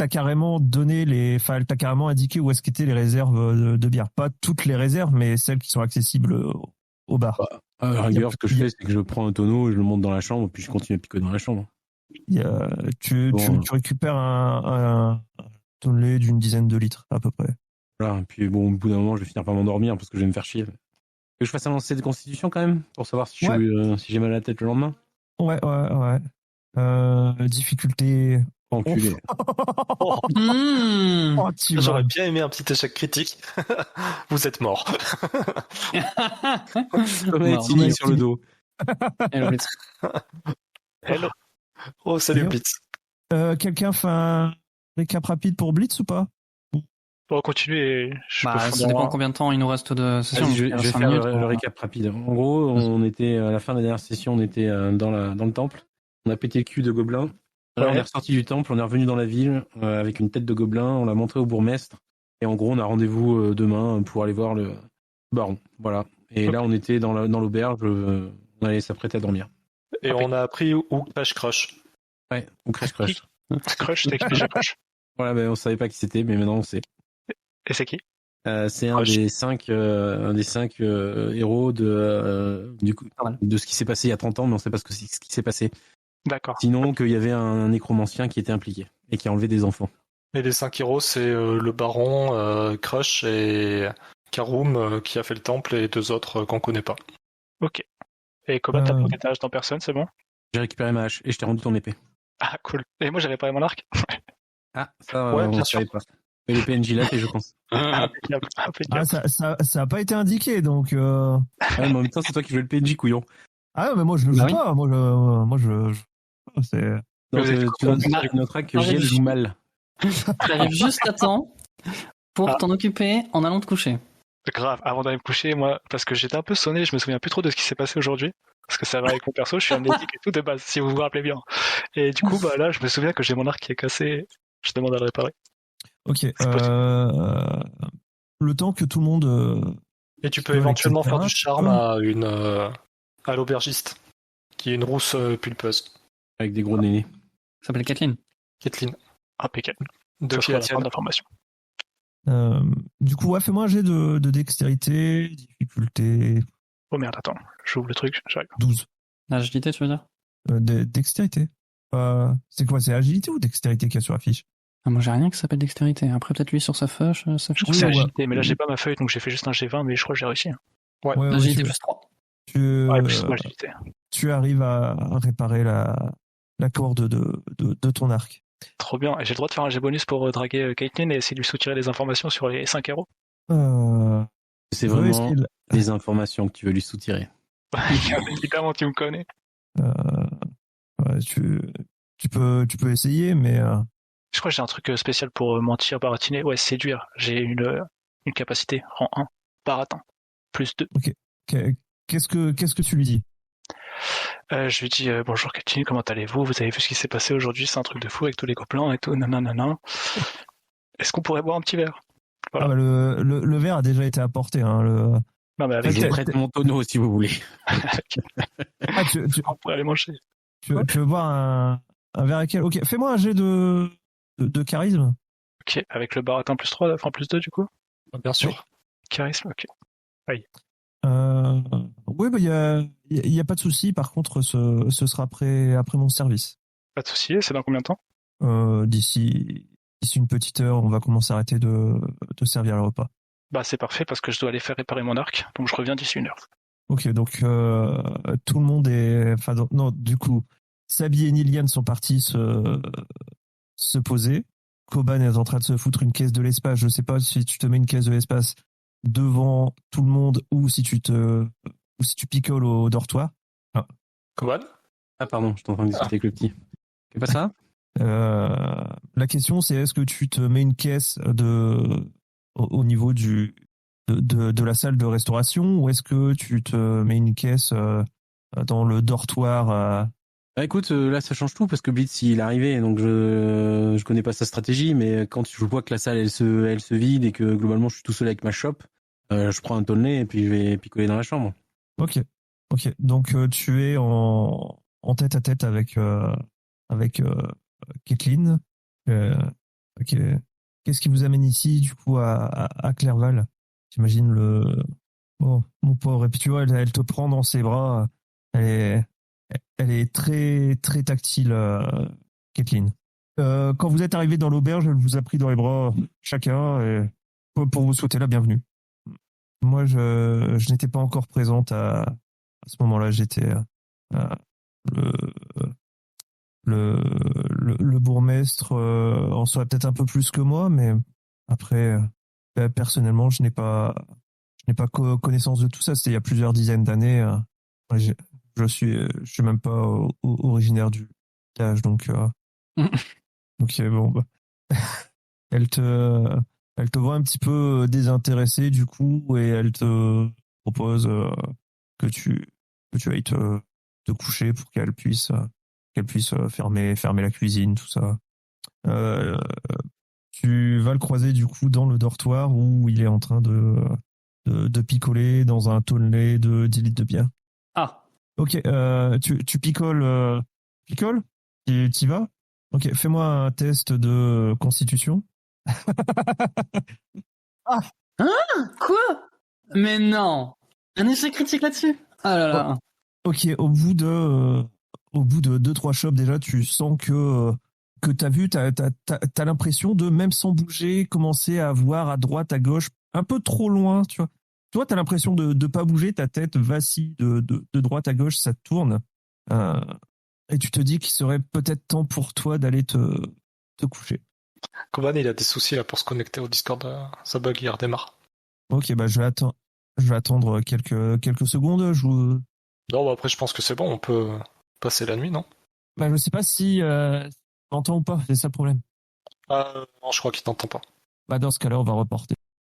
t'a carrément indiqué où est-ce qu'étaient les réserves de bière. Pas toutes les réserves, mais celles qui sont accessibles au bar. Bah, à la rigueur, ce que je fais, c'est que je prends un tonneau, je le monte dans la chambre, puis je continue à picoter dans la chambre. Tu récupères un tonnelet d'une dizaine de litres, à peu près. Voilà, et puis bon, au bout d'un moment, je vais finir par m'endormir parce que je vais me faire chier. Que je fasse un lancer de constitution quand même, pour savoir si, si j'ai mal à la tête le lendemain. Ouais. Difficulté. Enculé. Oh, Tu j'aurais vas- bien aimé un petit échec critique. Vous êtes mort. Comme être signé sur le dos. Hello, Blitz. Hello. Oh, salut Hello. Blitz. Quelqu'un fait un récap rapide pour Blitz ou pas? On va continuer. Ça dépend combien de temps il nous reste de session. Vas-y, je vais 5 faire minutes, le récap rapide. En gros, on était à la fin de la dernière session, on était dans le temple. On a pété le cul de gobelins. Là, on est ressorti du temple, on est revenu dans la ville avec une tête de gobelin. On l'a montré au bourgmestre. Et en gros, on a rendez-vous demain pour aller voir le baron. Voilà. Et là, on était dans l'auberge. On allait s'apprêter à dormir. Et on a appris où Crash Crush. Ouais, ou Crash Crush. Crush, t'as expliqué Crush. Voilà, ben, on savait pas qui c'était, mais maintenant on sait. Et c'est qui? C'est un des cinq héros de ce qui s'est passé il y a 30 ans, mais on sait pas ce qui s'est passé. D'accord. Sinon, qu'il y avait un nécromancien qui était impliqué et qui a enlevé des enfants. Et les 5 héros, c'est le baron, Crush et Karoum qui a fait le temple et 2 autres qu'on connaît pas. Ok. Et comment t'as pris ta hache dans personne, c'est bon? J'ai récupéré ma hache et je t'ai rendu ton épée. Ah, cool. Et moi, j'avais pas mon arc. Ah, ça, Ouais, on bien ne sûr. savait pas. Mais les PNJ là, et je pense. Impeccable. Ah, ça a pas été indiqué, donc. Ouais, mais en même temps, c'est toi qui joues le PNJ, couillon. Ah, mais moi je le joue Bah oui. pas. Moi je c'est. Donc, Vous êtes tu vas dire avec notre hack que Giel joue mal. T'arrives juste à temps pour t'en occuper en allant te coucher. Grave. Avant d'aller me coucher, moi, parce que j'étais un peu sonné, je me souviens plus trop de ce qui s'est passé aujourd'hui. Parce que ça va avec mon perso, je suis amnésique et tout de base, si vous vous rappelez bien. Et du coup, bah là, je me souviens que j'ai mon arc qui est cassé. Je demande à le réparer. Ok. Le temps que tout le monde. Et tu peux Ouais, éventuellement etc. faire du charme à l'aubergiste, qui est une rousse pulpeuse. Avec des gros nénés. Ça s'appelle Kathleen. Kathleen. Impeccable. De Ça qui sera la la fin tienne. d'information. Du coup, ouais, fais-moi un jet de dextérité, difficulté Oh merde, attends. J'ouvre le truc, j'arrive. 12. Agilité, tu veux dire? Dextérité. C'est quoi? C'est agilité ou dextérité qu'il y a sur la fiche? Ah, moi, j'ai rien qui s'appelle dextérité. Après, peut-être lui sur sa fiche. Je trouve que c'est agilité, mais là, j'ai pas ma feuille, donc j'ai fait juste un G20, mais je crois que j'ai réussi. Ouais, Agilité tu- plus 3. Ouais, plus agilité. tu arrives à réparer la corde de ton arc. Trop bien. Et j'ai le droit de faire un G bonus pour draguer Caitlyn et essayer de lui soutirer les informations sur les 5 héros. C'est je vais vraiment essayer de- des informations que tu veux lui soutirer. Évidemment, tu me connais. ouais, tu peux essayer, mais Je crois que j'ai un truc spécial pour mentir, baratiner. Ouais, séduire. J'ai une capacité rang 1, baratin. Plus 2. qu'est-ce que tu lui dis? Je lui dis bonjour Caitlyn, comment allez-vous? Vous avez vu ce qui s'est passé aujourd'hui? C'est un truc de fou avec tous les gobelins et tout. Nanana. Est-ce qu'on pourrait boire un petit verre? Voilà. Ah bah, le verre a déjà été apporté. Hein, Non, mais Je avec vous prête mon tonneau si vous voulez. Ah, tu on pourrait aller manger. veux boire un verre avec elle? Ok, fais-moi un jet de charisme. Ok, avec le baratin plus 3, enfin plus 2 du coup. Bien sûr. Charisme, ok. Oui, bah, il y a pas de souci. Par contre, ce sera après mon service. Pas de souci, c'est dans combien de temps? D'ici une petite heure, on va commencer à arrêter de servir le repas. Bah c'est parfait parce que je dois aller faire réparer mon arc, donc je reviens d'ici 1 heure. Ok, donc tout le monde est... Enfin, non, du coup, Sabi et Nilian sont partis se poser. Koban est en train de se foutre une caisse de l'espace. Je sais pas si tu te mets une caisse de l'espace devant tout le monde ou si tu picoles au dortoir. Commode. Ah pardon, je suis en train de discuter avec le petit. C'est pas ça? La question, c'est est-ce que tu te mets une caisse au niveau de la salle de restauration ou est-ce que tu te mets une caisse dans le dortoir Bah écoute, là ça change tout parce que Blitz il est arrivé, donc je connais pas sa stratégie, mais quand je vois que la salle elle se vide et que globalement je suis tout seul avec ma shop, je prends un tonnelet et puis je vais picoler dans la chambre. Ok. Donc tu es en tête à tête avec Kathleen. Ok. Qu'est-ce qui vous amène ici du coup à Clerval? J'imagine oh, mon pauvre. Et puis tu vois, elle te prend dans ses bras. Elle est très très tactile, Kathleen. Quand vous êtes arrivé dans l'auberge, elle vous a pris dans les bras chacun pour vous souhaiter la bienvenue. Moi, je n'étais pas encore présente à ce moment-là. J'étais le, le bourgmestre en saurait peut-être un peu plus que moi, mais après, personnellement, je n'ai pas connaissance de tout ça. C'était il y a plusieurs dizaines d'années. Je suis même pas originaire du village, donc bon, bah. elle te voit un petit peu désintéressé du coup et elle te propose que tu ailles te coucher pour qu'elle puisse fermer la cuisine, tout ça. Tu vas le croiser du coup dans le dortoir où il est en train de picoler dans un tonnelet de 10 litres de bière. Ah. Ok, tu picoles, picole? T'y vas? Ok, fais-moi un test de constitution. Ah. Hein? Quoi? Mais non! Un échec critique là-dessus? Ah là là. Ok, au bout de 2-3 shops déjà, tu sens que t'as l'impression de, même sans bouger, commencer à voir à droite, à gauche, un peu trop loin, tu vois. Toi, t'as l'impression de pas bouger, ta tête vacille de droite à gauche, ça tourne. Et tu te dis qu'il serait peut-être temps pour toi d'aller te coucher. Koban, il a des soucis là pour se connecter au Discord, ça bug, il redémarre. Ok, bah je vais attendre quelques secondes. Non, bah après je pense que c'est bon, on peut passer la nuit, non? Bah je sais pas si t'entends ou pas, c'est ça le problème. Non, je crois qu'il t'entend pas. Bah dans ce cas-là, on va reporter.